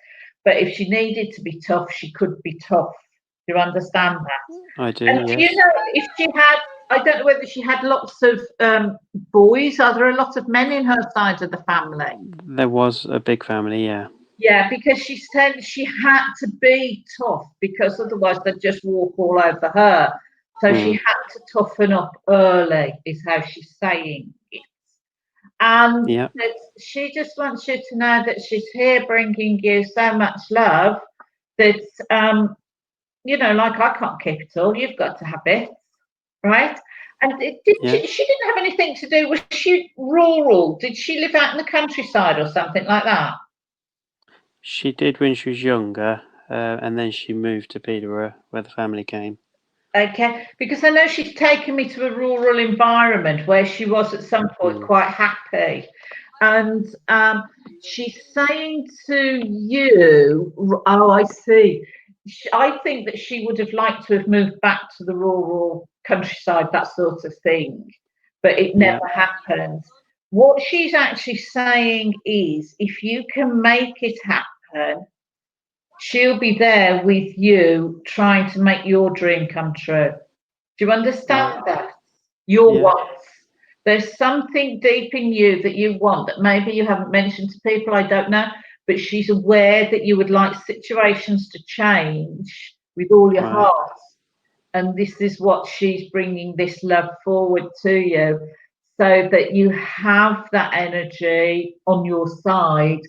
[SPEAKER 2] but if she needed to be tough, she could be tough. Do you understand that?
[SPEAKER 5] I do,
[SPEAKER 2] And
[SPEAKER 5] yes.
[SPEAKER 2] do you know if she had, I don't know whether she had lots of boys. Are there a lot of men in her side of the family?
[SPEAKER 5] There was a big family, yeah.
[SPEAKER 2] Yeah, because she said she had to be tough because otherwise they'd just walk all over her. So she had to toughen up early, is how she's saying it. And
[SPEAKER 5] Yeah.
[SPEAKER 2] she just wants you to know that she's here bringing you so much love that, you know, like I can't keep it all. You've got to have it, right? And she didn't have anything to do. Was she rural? Did she live out in the countryside or something like that?
[SPEAKER 5] She did when she was younger, and then she moved to Peterborough, where the family came.
[SPEAKER 2] Okay, because I know she's taken me to a rural environment where she was at some point quite happy. And she's saying to you, oh, I see. I think that she would have liked to have moved back to the rural countryside, that sort of thing, but it never happened. What she's actually saying is, if you can make it happen, she'll be there with you trying to make your dream come true. Do you understand that? Your wants. There's something deep in you that you want that maybe you haven't mentioned to people, I don't know, but she's aware that you would like situations to change with all your heart. And this is what she's bringing this love forward to you, so that you have that energy on your side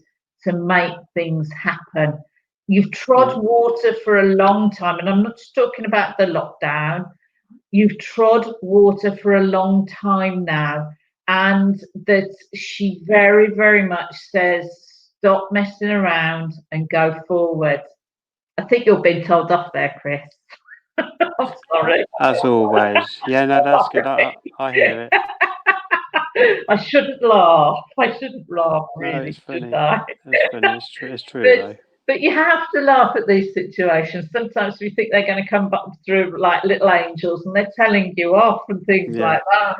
[SPEAKER 2] to make things happen. You've trod water for a long time, and I'm not just talking about the lockdown. You've trod water for a long time now, and that she very, very much says, stop messing around and go forward. I think you're being told off there, Chris. I'm sorry.
[SPEAKER 5] As always. Yeah, no, that's good. I hear it.
[SPEAKER 2] I shouldn't laugh. I shouldn't laugh, really.
[SPEAKER 5] No, it's funny.
[SPEAKER 2] Should I?
[SPEAKER 5] It's funny. It's true, though.
[SPEAKER 2] But you have to laugh at these situations. Sometimes we think they're going to come back through like little angels and they're telling you off and things like that.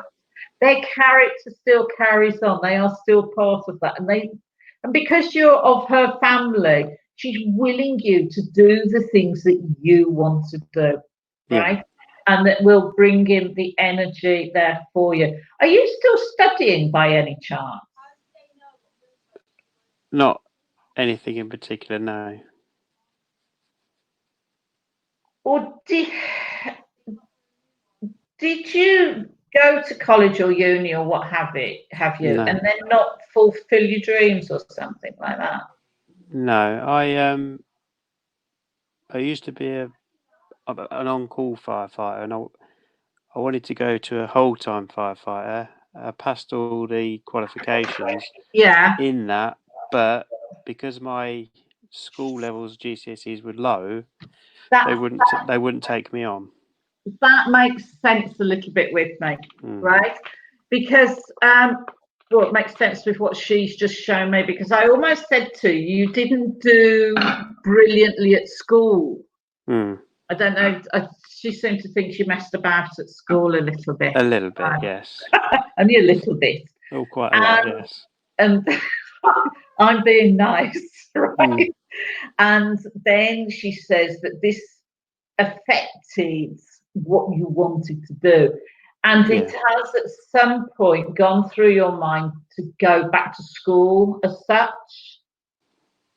[SPEAKER 2] Their character still carries on. They are still part of that. And because you're of her family, she's willing you to do the things that you want to do, right? And that will bring in the energy there for you. Are you still studying by any chance?
[SPEAKER 5] Not anything in particular, no.
[SPEAKER 2] Or did you go to college or uni or what have you,
[SPEAKER 5] No.
[SPEAKER 2] and then not fulfill your dreams or something like that?
[SPEAKER 5] No, I used to be an on-call firefighter, and I wanted to go to a whole-time firefighter. I passed all the qualifications in that, but because my school levels GCSEs were low, they wouldn't take me on.
[SPEAKER 2] That makes sense a little bit with me, right? Because it makes sense with what she's just shown me, because I almost said to you didn't do brilliantly at school. I don't know. She seemed to think she messed about at school a little bit.
[SPEAKER 5] A little bit, yes.
[SPEAKER 2] Only a little bit.
[SPEAKER 5] Oh, quite a lot, yes.
[SPEAKER 2] And I'm being nice, right? And then she says that this affected what you wanted to do. And it has at some point gone through your mind to go back to school as such.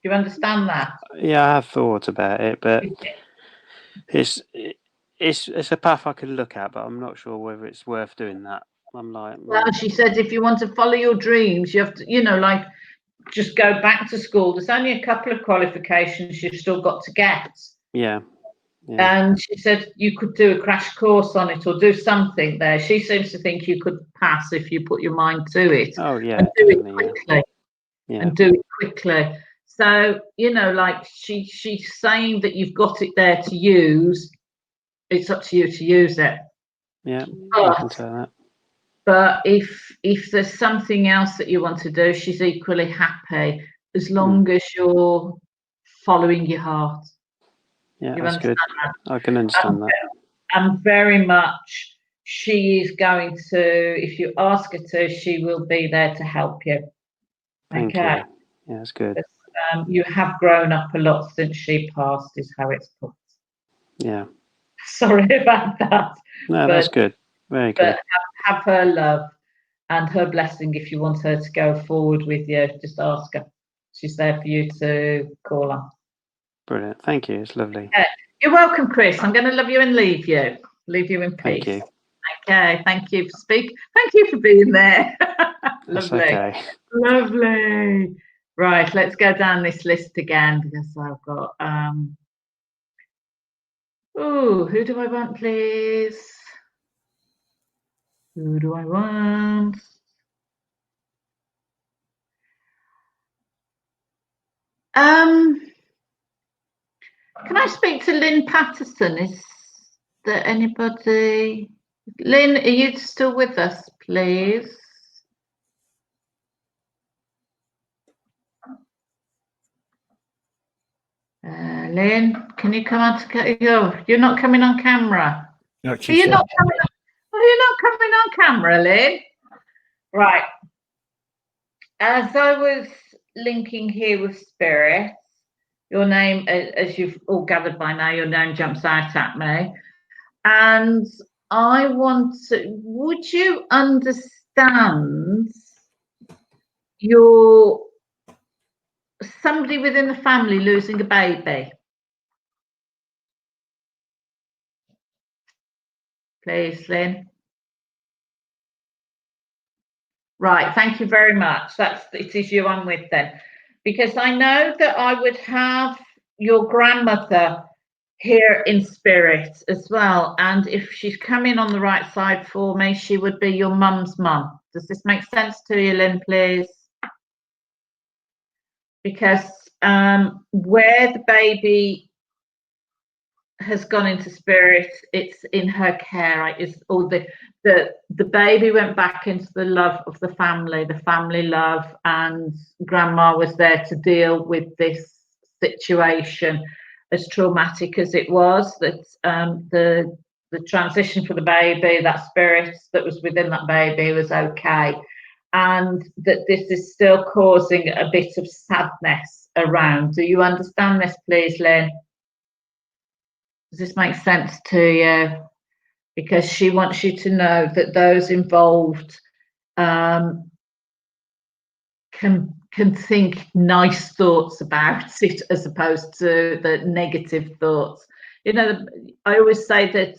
[SPEAKER 2] Do you understand that?
[SPEAKER 5] Yeah, I have thought about it, but it's a path I could look at, but I'm not sure whether it's worth doing that. I'm like,
[SPEAKER 2] well, she said if you want to follow your dreams, you have to, just go back to school. There's only a couple of qualifications you've still got to get.
[SPEAKER 5] Yeah.
[SPEAKER 2] And she said you could do a crash course on it or do something there. She seems to think you could pass if you put your mind to it.
[SPEAKER 5] Oh, yeah.
[SPEAKER 2] And do it quickly.
[SPEAKER 5] Yeah.
[SPEAKER 2] And do it quickly. So, she's saying that you've got it there to use. It's up to you to use it.
[SPEAKER 5] Yeah, I can tell that.
[SPEAKER 2] But if there's something else that you want to do, she's equally happy as long as you're following your heart.
[SPEAKER 5] Yeah, that's good. That? I can understand that.
[SPEAKER 2] And very much she is going to, if you ask her to, she will be there to help you.
[SPEAKER 5] Thank you. Yeah, that's good.
[SPEAKER 2] You have grown up a lot since she passed, is how it's put.
[SPEAKER 5] Yeah.
[SPEAKER 2] Sorry about that.
[SPEAKER 5] No, that's good. Very good.
[SPEAKER 2] But have her love and her blessing if you want her to go forward with you. Just ask her. She's there for you to call on.
[SPEAKER 5] Brilliant. Thank you. It's lovely.
[SPEAKER 2] You're welcome, Chris. I'm going to love you and leave you. Leave you in peace.
[SPEAKER 5] Thank you.
[SPEAKER 2] Okay. Thank you for speaking. Thank you for being there. Lovely.
[SPEAKER 5] Okay.
[SPEAKER 2] Lovely. Right. Let's go down this list again because I've got. Who do I want, please? Who do I want? Can I speak to Lynn Patterson? Is there anybody? Lynn, are you still with us, please? Lynn, can you come on to you're not coming on camera.
[SPEAKER 1] No,
[SPEAKER 2] You're not coming on camera, Lynn. Right. As I was linking here with Spirit, your name, as you've all gathered by now, your name jumps out at me. And I want to, would you understand somebody within the family losing a baby? Please, Lynn. Right, thank you very much. It is you I'm with then. Because I know that I would have your grandmother here in spirit as well. And if she's coming on the right side for me, she would be your mum's mum. Does this make sense to you, Lynn, please? Because where the baby has gone into spirit, it's in her care. The baby went back into the love of the family love, and grandma was there to deal with this situation, as traumatic as it was. That the transition for the baby, that spirit that was within that baby was okay, and that this is still causing a bit of sadness around. Do you understand this, please, Lynn? Does this make sense to you? Because she wants you to know that those involved can think nice thoughts about it as opposed to the negative thoughts. You know, I always say that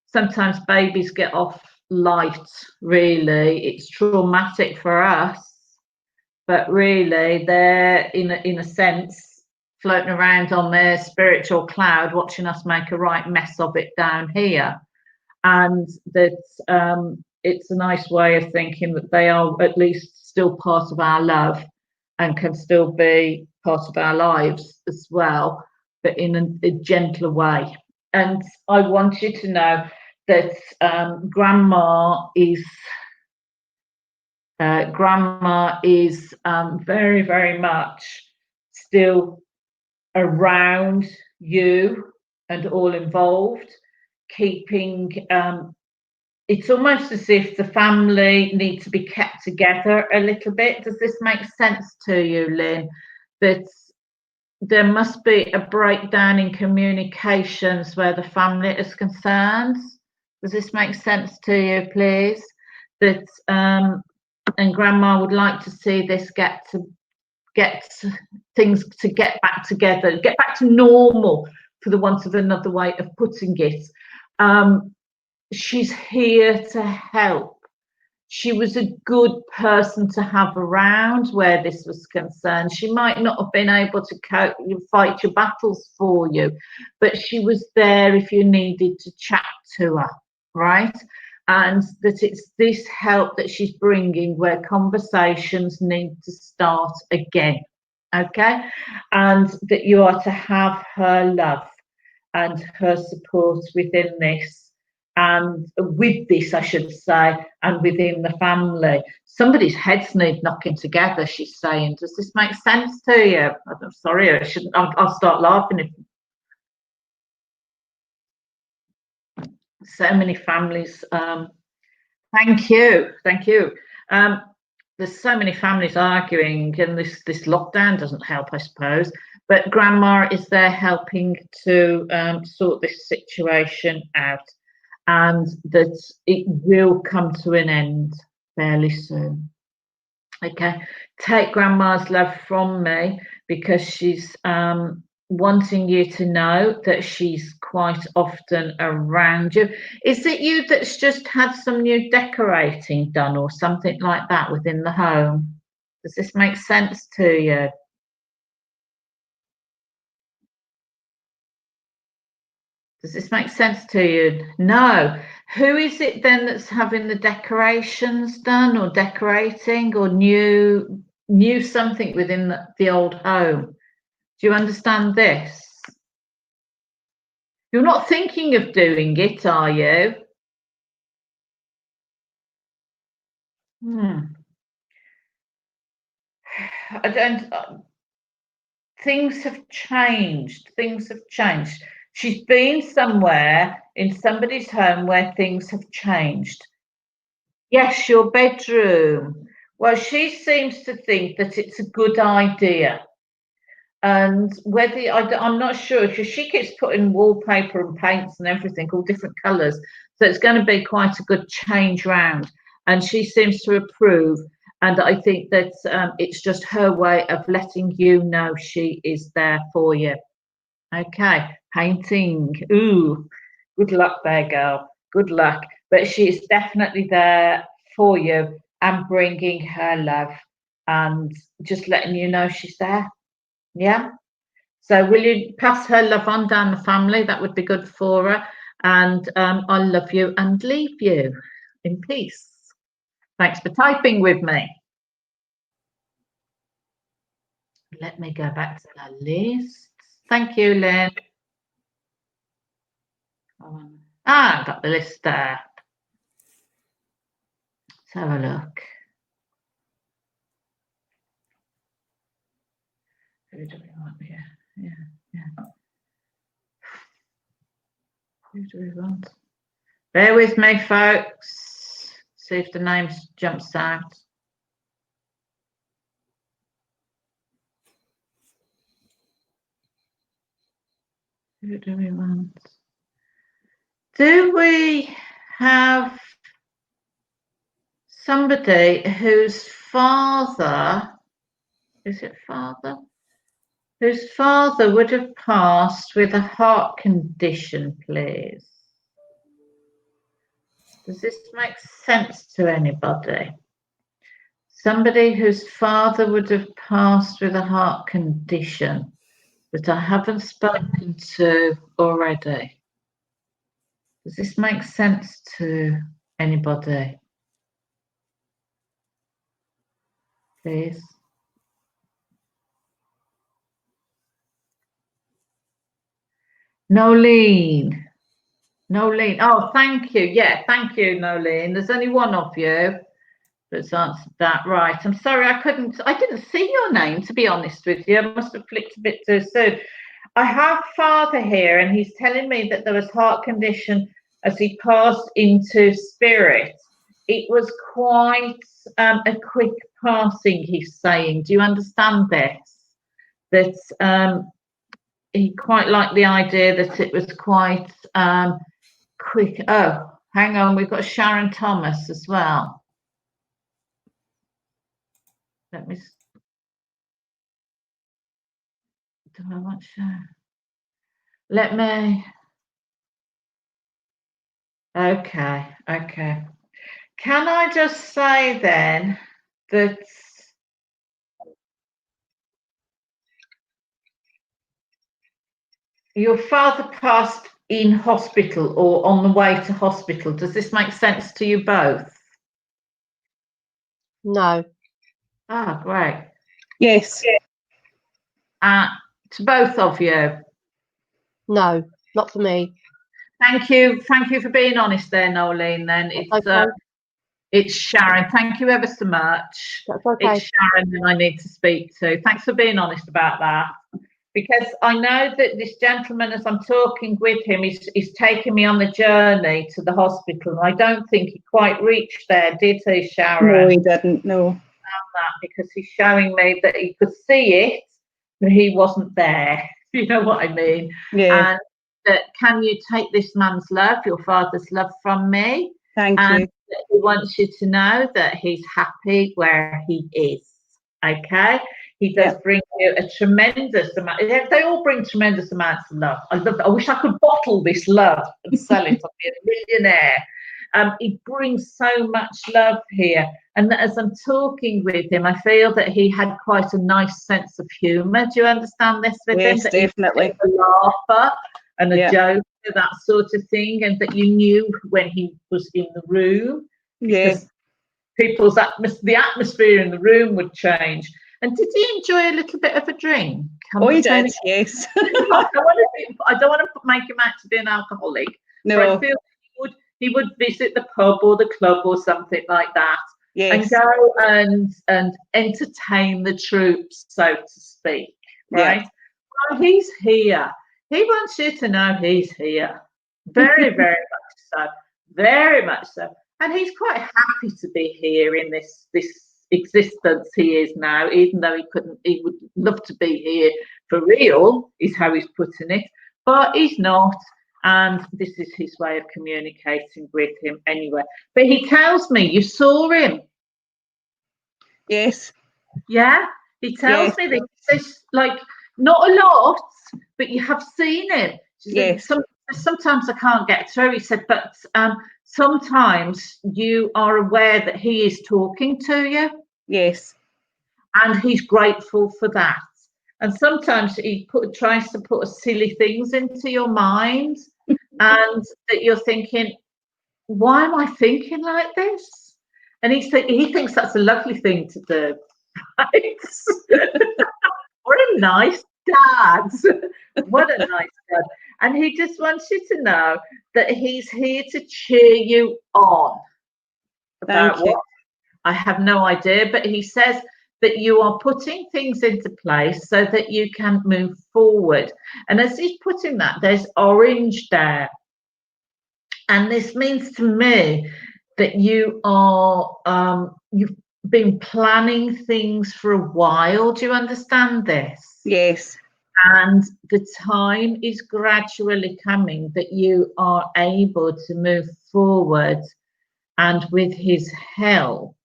[SPEAKER 2] sometimes babies get off light, really. It's traumatic for us, but really they're in a sense floating around on their spiritual cloud, watching us make a right mess of it down here. And that it's a nice way of thinking that they are at least still part of our love and can still be part of our lives as well, but in a gentler way. And I want you to know that grandma is very, very much still around you and all involved, keeping it's almost as if the family need to be kept together a little bit. Does this make sense to you, Lynn? That there must be a breakdown in communications where the family is concerned. Does this make sense to you, please? That and grandma would like to see this get things to get back together, get back to normal, for the want of another way of putting it. She's here to help. She was a good person to have around where this was concerned. She might not have been able to fight your battles for you, but she was there if you needed to chat to her, right? And that it's this help that she's bringing where conversations need to start again, okay? And that you are to have her love and her support within this. And with this, I should say, and within the family. Somebody's heads need knocking together, she's saying. Does this make sense to you? I'm sorry, I shouldn't. I'll start laughing if. so many families. Thank you. There's so many families arguing, and this lockdown doesn't help, I suppose. But Grandma is there helping to sort this situation out, and that it will come to an end fairly soon. Okay, take Grandma's love from me, because she's wanting you to know that she's quite often around you. Is it you that's just had some new decorating done or something like that within the home? Does this make sense to you? Does this make sense to you? No. Who is it then that's having the decorations done, or decorating, or new something within the old home? Do you understand this? You're not thinking of doing it, are you? I don't. Things have changed. She's been somewhere in somebody's home where things have changed. Yes, your bedroom. Well, she seems to think that it's a good idea. And whether I'm not sure, because she keeps putting wallpaper and paints and everything, all different colours. So it's going to be quite a good change round. And she seems to approve. And I think that it's just her way of letting you know she is there for you. Okay, painting. Ooh, good luck there, girl. Good luck. But she is definitely there for you and bringing her love and just letting you know she's there. Yeah. So will you pass her love on down the family? That would be good for her. And I'll love you and leave you in peace. Thanks for typing with me. Let me go back to the list. Thank you, Lynn. I've got the list there. Let's have a look. Who do we want here? Yeah. Who do we want? Bear with me, folks. See if the name jumps out. Who do we want? Do we have somebody whose father, is it father? Whose father would have passed with a heart condition, please? Does this make sense to anybody? Somebody whose father would have passed with a heart condition that I haven't spoken to already. Does this make sense to anybody? Please. Nolene. Oh, thank you. Yeah, thank you, Nolene. There's only one of you that's answered that. Right. I'm sorry, I didn't see your name, to be honest with you. I must have flicked a bit too soon. I have Father here, and he's telling me that there was heart condition as he passed into spirit. It was quite a quick passing, he's saying. Do you understand this? That he quite liked the idea that it was quite quick. Oh, hang on, we've got Sharon Thomas as well. Do I want Sharon? Let me. Okay. Can I just say then that your father passed in hospital or on the way to hospital? Does this make sense to you both?
[SPEAKER 6] No.
[SPEAKER 2] Ah, great.
[SPEAKER 6] Yes.
[SPEAKER 2] To both of you?
[SPEAKER 6] No, not for me.
[SPEAKER 2] Thank you for being honest there, Nolene. Then it's Sharon. Thank you ever so much.
[SPEAKER 6] That's okay.
[SPEAKER 2] It's Sharon that I need to speak to. Thanks for being honest about that. because I know that this gentleman, as I'm talking with him, is taking me on the journey to the hospital. And I don't think he quite reached there, did he, Sharon?
[SPEAKER 7] No, he didn't, no.
[SPEAKER 2] That because he's showing me that he could see it, but he wasn't there. You know what I mean?
[SPEAKER 7] Yeah.
[SPEAKER 2] And that, can you take this man's love, your father's love, from me?
[SPEAKER 7] Thank
[SPEAKER 2] and
[SPEAKER 7] you.
[SPEAKER 2] He wants you to know that he's happy where he is. Okay? He does bring you a tremendous amount. They all bring tremendous amounts of love. I wish I could bottle this love and sell it. I'd be a millionaire. He brings so much love here. And as I'm talking with him, I feel that he had quite a nice sense of humour. Do you understand this with him?
[SPEAKER 7] Yes,
[SPEAKER 2] That
[SPEAKER 7] definitely.
[SPEAKER 2] He was a laugher and a joker, that sort of thing, and that you knew when he was in the room.
[SPEAKER 7] Yes.
[SPEAKER 2] The atmosphere in the room would change. And did he enjoy a little bit of a drink?
[SPEAKER 7] Oh, he did, yes.
[SPEAKER 2] I don't want to make him out to be an alcoholic.
[SPEAKER 7] No.
[SPEAKER 2] But I feel he would visit the pub or the club or something like that.
[SPEAKER 7] Yes.
[SPEAKER 2] And go and entertain the troops, so to speak. Right?
[SPEAKER 7] Yeah.
[SPEAKER 2] Well, he's here. He wants you to know he's here. Very, very much so. Very much so. And he's quite happy to be here in this existence he is now, even though he would love to be here for real, is how he's putting it. But he's not. And this is his way of communicating with him anyway. But he tells me you saw him.
[SPEAKER 7] Yes.
[SPEAKER 2] Yeah. He tells me that he says, like, not a lot, but you have seen him.
[SPEAKER 7] Yes.
[SPEAKER 2] Sometimes I can't get through. He said, but sometimes you are aware that he is talking to you.
[SPEAKER 7] Yes.
[SPEAKER 2] And he's grateful for that. And sometimes he tries to put silly things into your mind, and that you're thinking, why am I thinking like this? And he thinks that's a lovely thing to do. Right? What a nice dad. What a nice dad. And he just wants you to know that he's here to cheer you on. About what? I have no idea, but he says that you are putting things into place so that you can move forward. And as he's putting that, there's orange there. And this means to me that you are, you've been planning things for a while. Do you understand this?
[SPEAKER 7] Yes.
[SPEAKER 2] And the time is gradually coming that you are able to move forward, and with his help.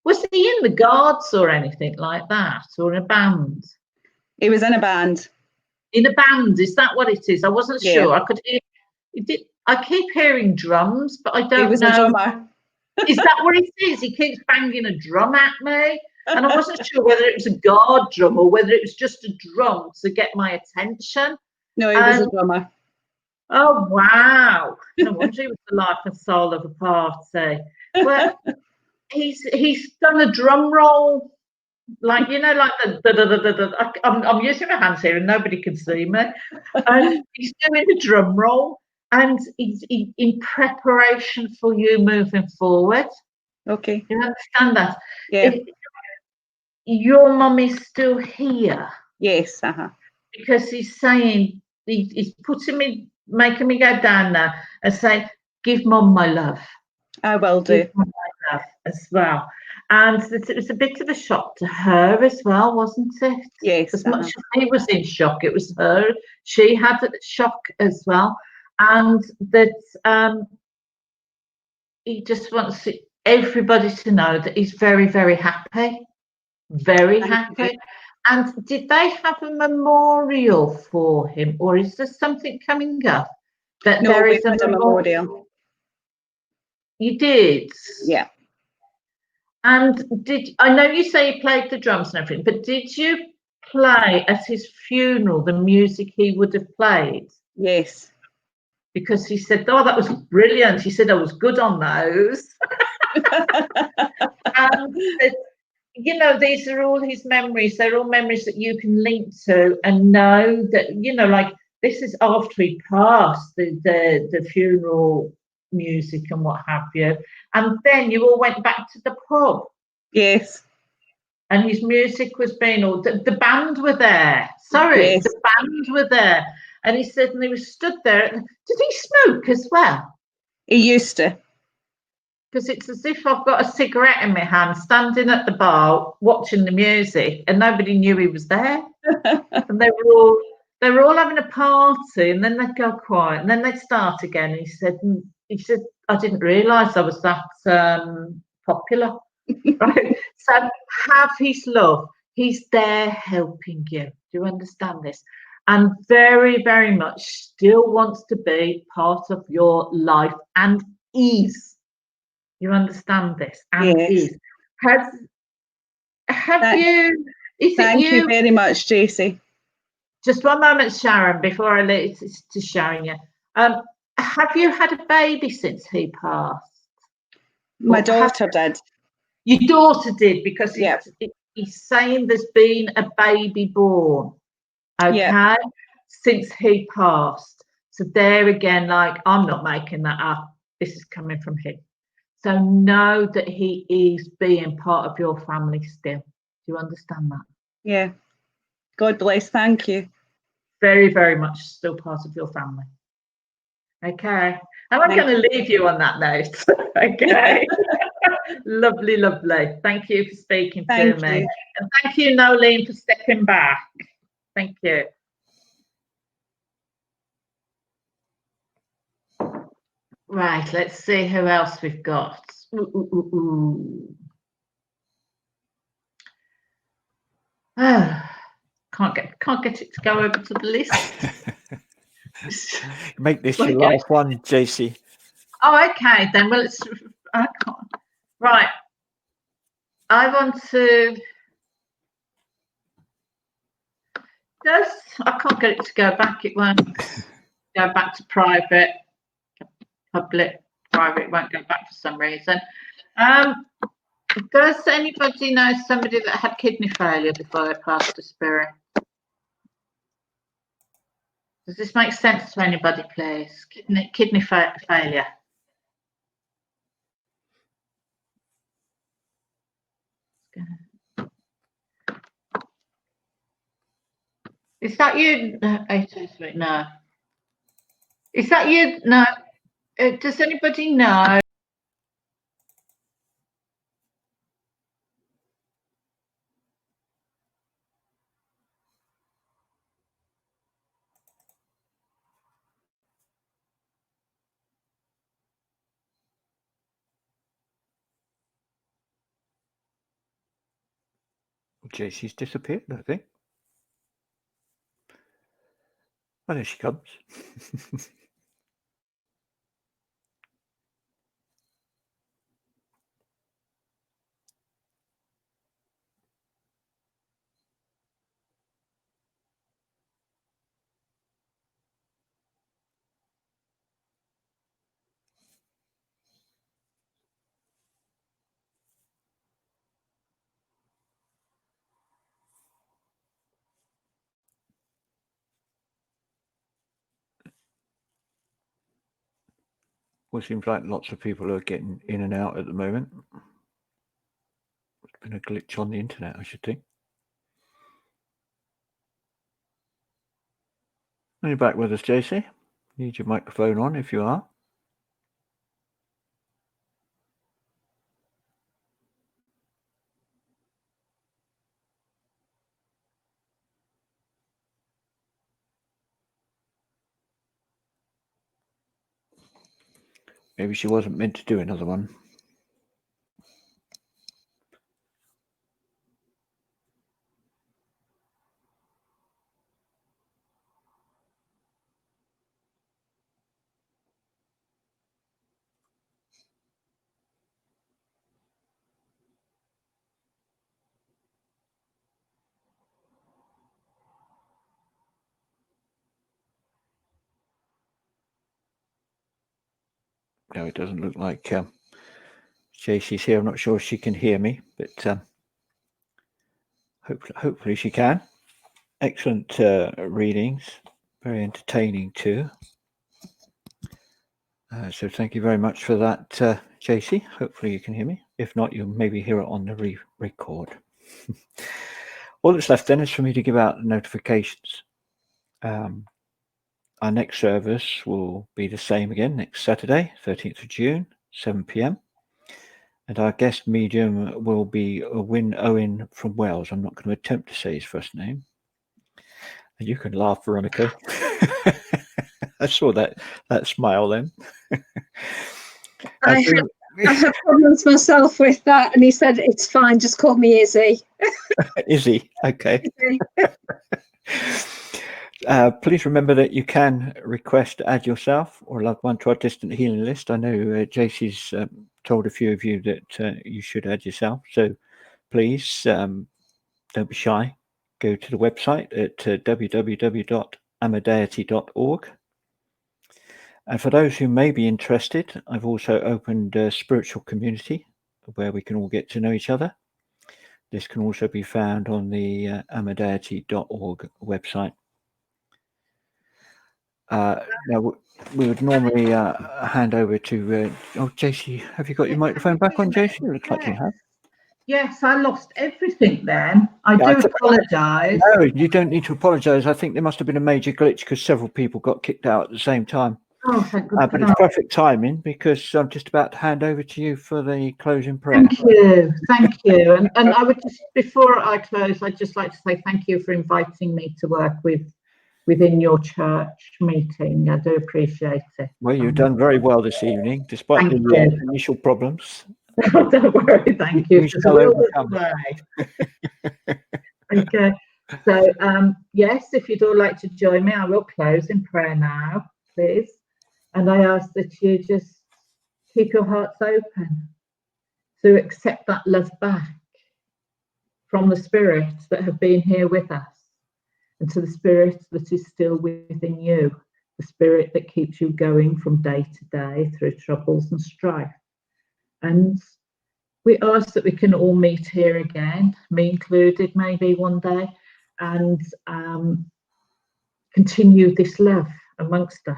[SPEAKER 2] Was he in the Guards or anything like that, or in a band?
[SPEAKER 7] He was in a band.
[SPEAKER 2] In a band, is that what it is? I wasn't sure. I could hear. I keep hearing drums, but I don't know.
[SPEAKER 7] He was a drummer.
[SPEAKER 2] Is that what it is? He keeps banging a drum at me, and I wasn't sure whether it was a guard drum or whether it was just a drum to get my attention.
[SPEAKER 7] No, he was a drummer.
[SPEAKER 2] Oh wow! No wonder he was the life and soul of a party. Well, he's done a drum roll, like, you know, like the I'm using my hands here and nobody can see me. And he's doing a drum roll, and he's in preparation for you moving forward.
[SPEAKER 7] Okay.
[SPEAKER 2] You understand that?
[SPEAKER 7] Yeah.
[SPEAKER 2] Your mum is still here.
[SPEAKER 7] Yes.
[SPEAKER 2] Because he's saying, he's making me go down there and say, give mum my love.
[SPEAKER 7] I will do.
[SPEAKER 2] Give mum my love as well. And it was a bit of a shock to her as well, wasn't it?
[SPEAKER 7] Yes.
[SPEAKER 2] As much as he was in shock, it was her. She had a shock as well. And that he just wants everybody to know that he's very, very happy. Very happy. And did they have a memorial for him, or is there something coming up? That
[SPEAKER 7] no,
[SPEAKER 2] there
[SPEAKER 7] we
[SPEAKER 2] is
[SPEAKER 7] had a memorial.
[SPEAKER 2] You did?
[SPEAKER 7] Yeah.
[SPEAKER 2] And I know you say you played the drums and everything, but did you play at his funeral the music he would have played?
[SPEAKER 7] Yes.
[SPEAKER 2] Because he said, oh, that was brilliant. He said I was good on those. And you know, these are all his memories. They're all memories that you can link to and know that, you know, like, this is after he passed, the funeral music and what have you. And then you all went back to the pub.
[SPEAKER 7] Yes.
[SPEAKER 2] and his music was being all. The band were there. Sorry,
[SPEAKER 7] Yes.
[SPEAKER 2] the band were there, and he said, and he was stood there. Did he smoke as well?
[SPEAKER 7] He used to.
[SPEAKER 2] Because it's as if I've got a cigarette in my hand, standing at the bar, watching the music, and nobody knew he was there. And they were all having a party, and then they'd go quiet, and then they'd start again. And he said, I didn't realise I was that popular. Right? So have his love. He's there helping you. Do you understand this? And very, very much still wants to be part of your life and is. You understand this? And
[SPEAKER 7] Yes.
[SPEAKER 2] is. Have you? Is
[SPEAKER 7] Thank
[SPEAKER 2] it
[SPEAKER 7] you very much, Jacey.
[SPEAKER 2] Just one moment, Sharon, before I leave it to Sharon. Yeah. Have you had a baby since he passed?
[SPEAKER 7] My daughter did.
[SPEAKER 2] Your daughter did, because
[SPEAKER 7] Yep.
[SPEAKER 2] he's saying there's been a baby born. Okay,
[SPEAKER 7] Yep.
[SPEAKER 2] since he passed. So there again, like, I'm not making that up. This is coming from him. So know that he is being part of your family still. Do you understand that?
[SPEAKER 7] Yeah. God bless. Thank you.
[SPEAKER 2] Very, very much still part of your family. Okay. And I'm going to leave you on that note. Okay. Lovely, lovely. Thank you for speaking to me. And thank you, Nolene, for stepping back. Thank you. Right, let's see who else we've got. Oh, can't get it to go over to the list.
[SPEAKER 1] Make this your last one, Jacey.
[SPEAKER 2] Oh, okay then. Well, I can't. Right. I want to. I can't get it to go back. It won't go back to private. Public, private. It won't go back for some reason. Does anybody know somebody that had kidney failure before they passed to spirit? Does this make sense to anybody, please? Kidney failure. Is that you? No. Is that you? No. Does anybody know?
[SPEAKER 1] Jacey's disappeared, I think. Oh, there she comes. Well, it seems like lots of people are getting in and out at the moment. It's been a glitch on the internet, I should think. Are you back with us, Jacey? Need your microphone on if you are. Maybe she wasn't meant to do another one. No, it doesn't look like Jacey's here. I'm not sure if she can hear me, but hopefully she can. Excellent readings, very entertaining too. So thank you very much for that, Jacey. Hopefully you can hear me. If not, you'll maybe hear it on the record. All that's left then is for me to give out the notifications. Our next service will be the same again next Saturday, 13th of June, 7 p.m. And our guest medium will be Wyn Owen from Wales. I'm not going to attempt to say his first name. And you can laugh, Veronica. I saw that smile then.
[SPEAKER 8] I have problems myself with that, and he said it's fine, just call me Izzy.
[SPEAKER 1] Izzy, okay.
[SPEAKER 8] Izzy.
[SPEAKER 1] Please remember that you can request to add yourself or a loved one to our distant healing list. I know Jacey's told a few of you that you should add yourself, so please don't be shy. Go to the website at www.amadeity.org. And for those who may be interested, I've also opened a spiritual community where we can all get to know each other. This can also be found on the amadeity.org website. Now, we would normally hand over to... Jacey, have you got your microphone back on, Jacey? It looks like you have.
[SPEAKER 2] Yes, I lost everything then. I do apologise.
[SPEAKER 1] No, you don't need to apologise. I think there must have been a major glitch because several people got kicked out at the same time.
[SPEAKER 2] Oh, thank goodness.
[SPEAKER 1] But it's perfect timing because I'm just about to hand over to you for the closing prayer.
[SPEAKER 2] Thank you. And I would just, before I close, I'd just like to say thank you for inviting me to work within your church meeting. I do appreciate it.
[SPEAKER 1] Well, you've done very well this evening, despite the initial problems.
[SPEAKER 2] Don't worry, thank you. Okay. So, yes, if you'd all like to join me, I will close in prayer now, please. And I ask that you just keep your hearts open to accept that love back from the spirits that have been here with us, and to the spirit that is still within you, the spirit that keeps you going from day to day through troubles and strife. And we ask that we can all meet here again, me included, maybe one day, and continue this love amongst us.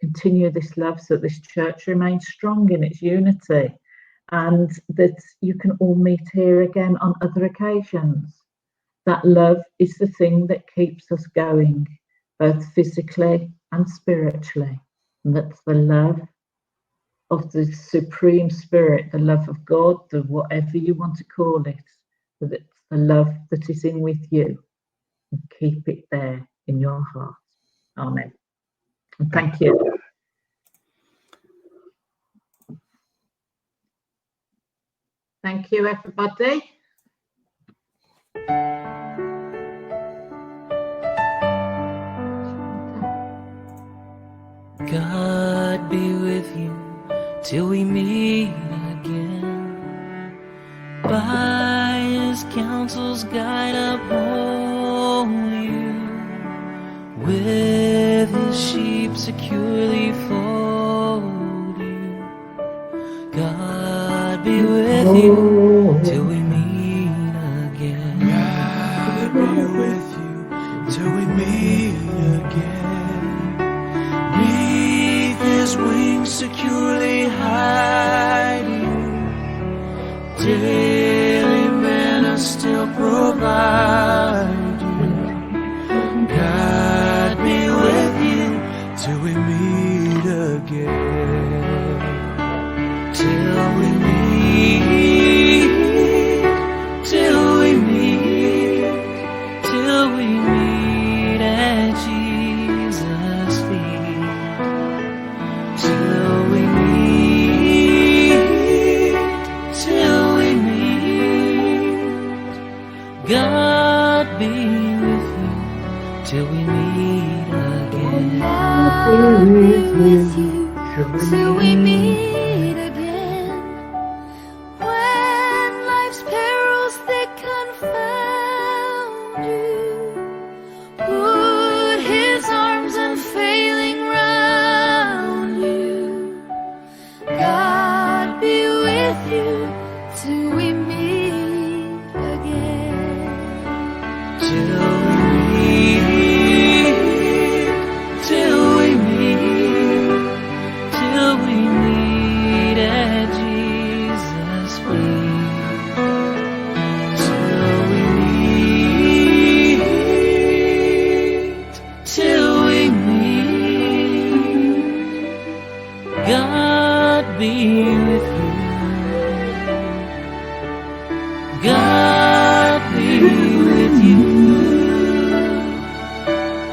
[SPEAKER 2] Continue this love so that this church remains strong in its unity, and that you can all meet here again on other occasions. That love is the thing that keeps us going, both physically and spiritually. And that's the love of the Supreme Spirit, the love of God, the whatever you want to call it, but it's the love that is in with you. And keep it there in your heart. Amen. And thank you. Thank you, everybody.
[SPEAKER 9] God be with you till we meet again. By his counsel's guide uphold you. With his sheep securely fold you. God be with you till we meet again.
[SPEAKER 10] God be with you till we meet again. Neath his wings securely hide you. Daily manna still provide you. God be with you till we meet again. Till we meet, till we meet, till we meet at Jesus' feet. Till we meet, till we meet. God be with you till we meet again.
[SPEAKER 9] God be with you till we meet again. When life's perils thick confound you, put his arms unfailing round you. God be with you till we meet again.
[SPEAKER 10] Till we meet, till we meet, till we meet God be with you. God be with you.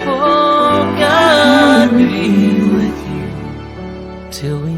[SPEAKER 10] Oh, God be with you till we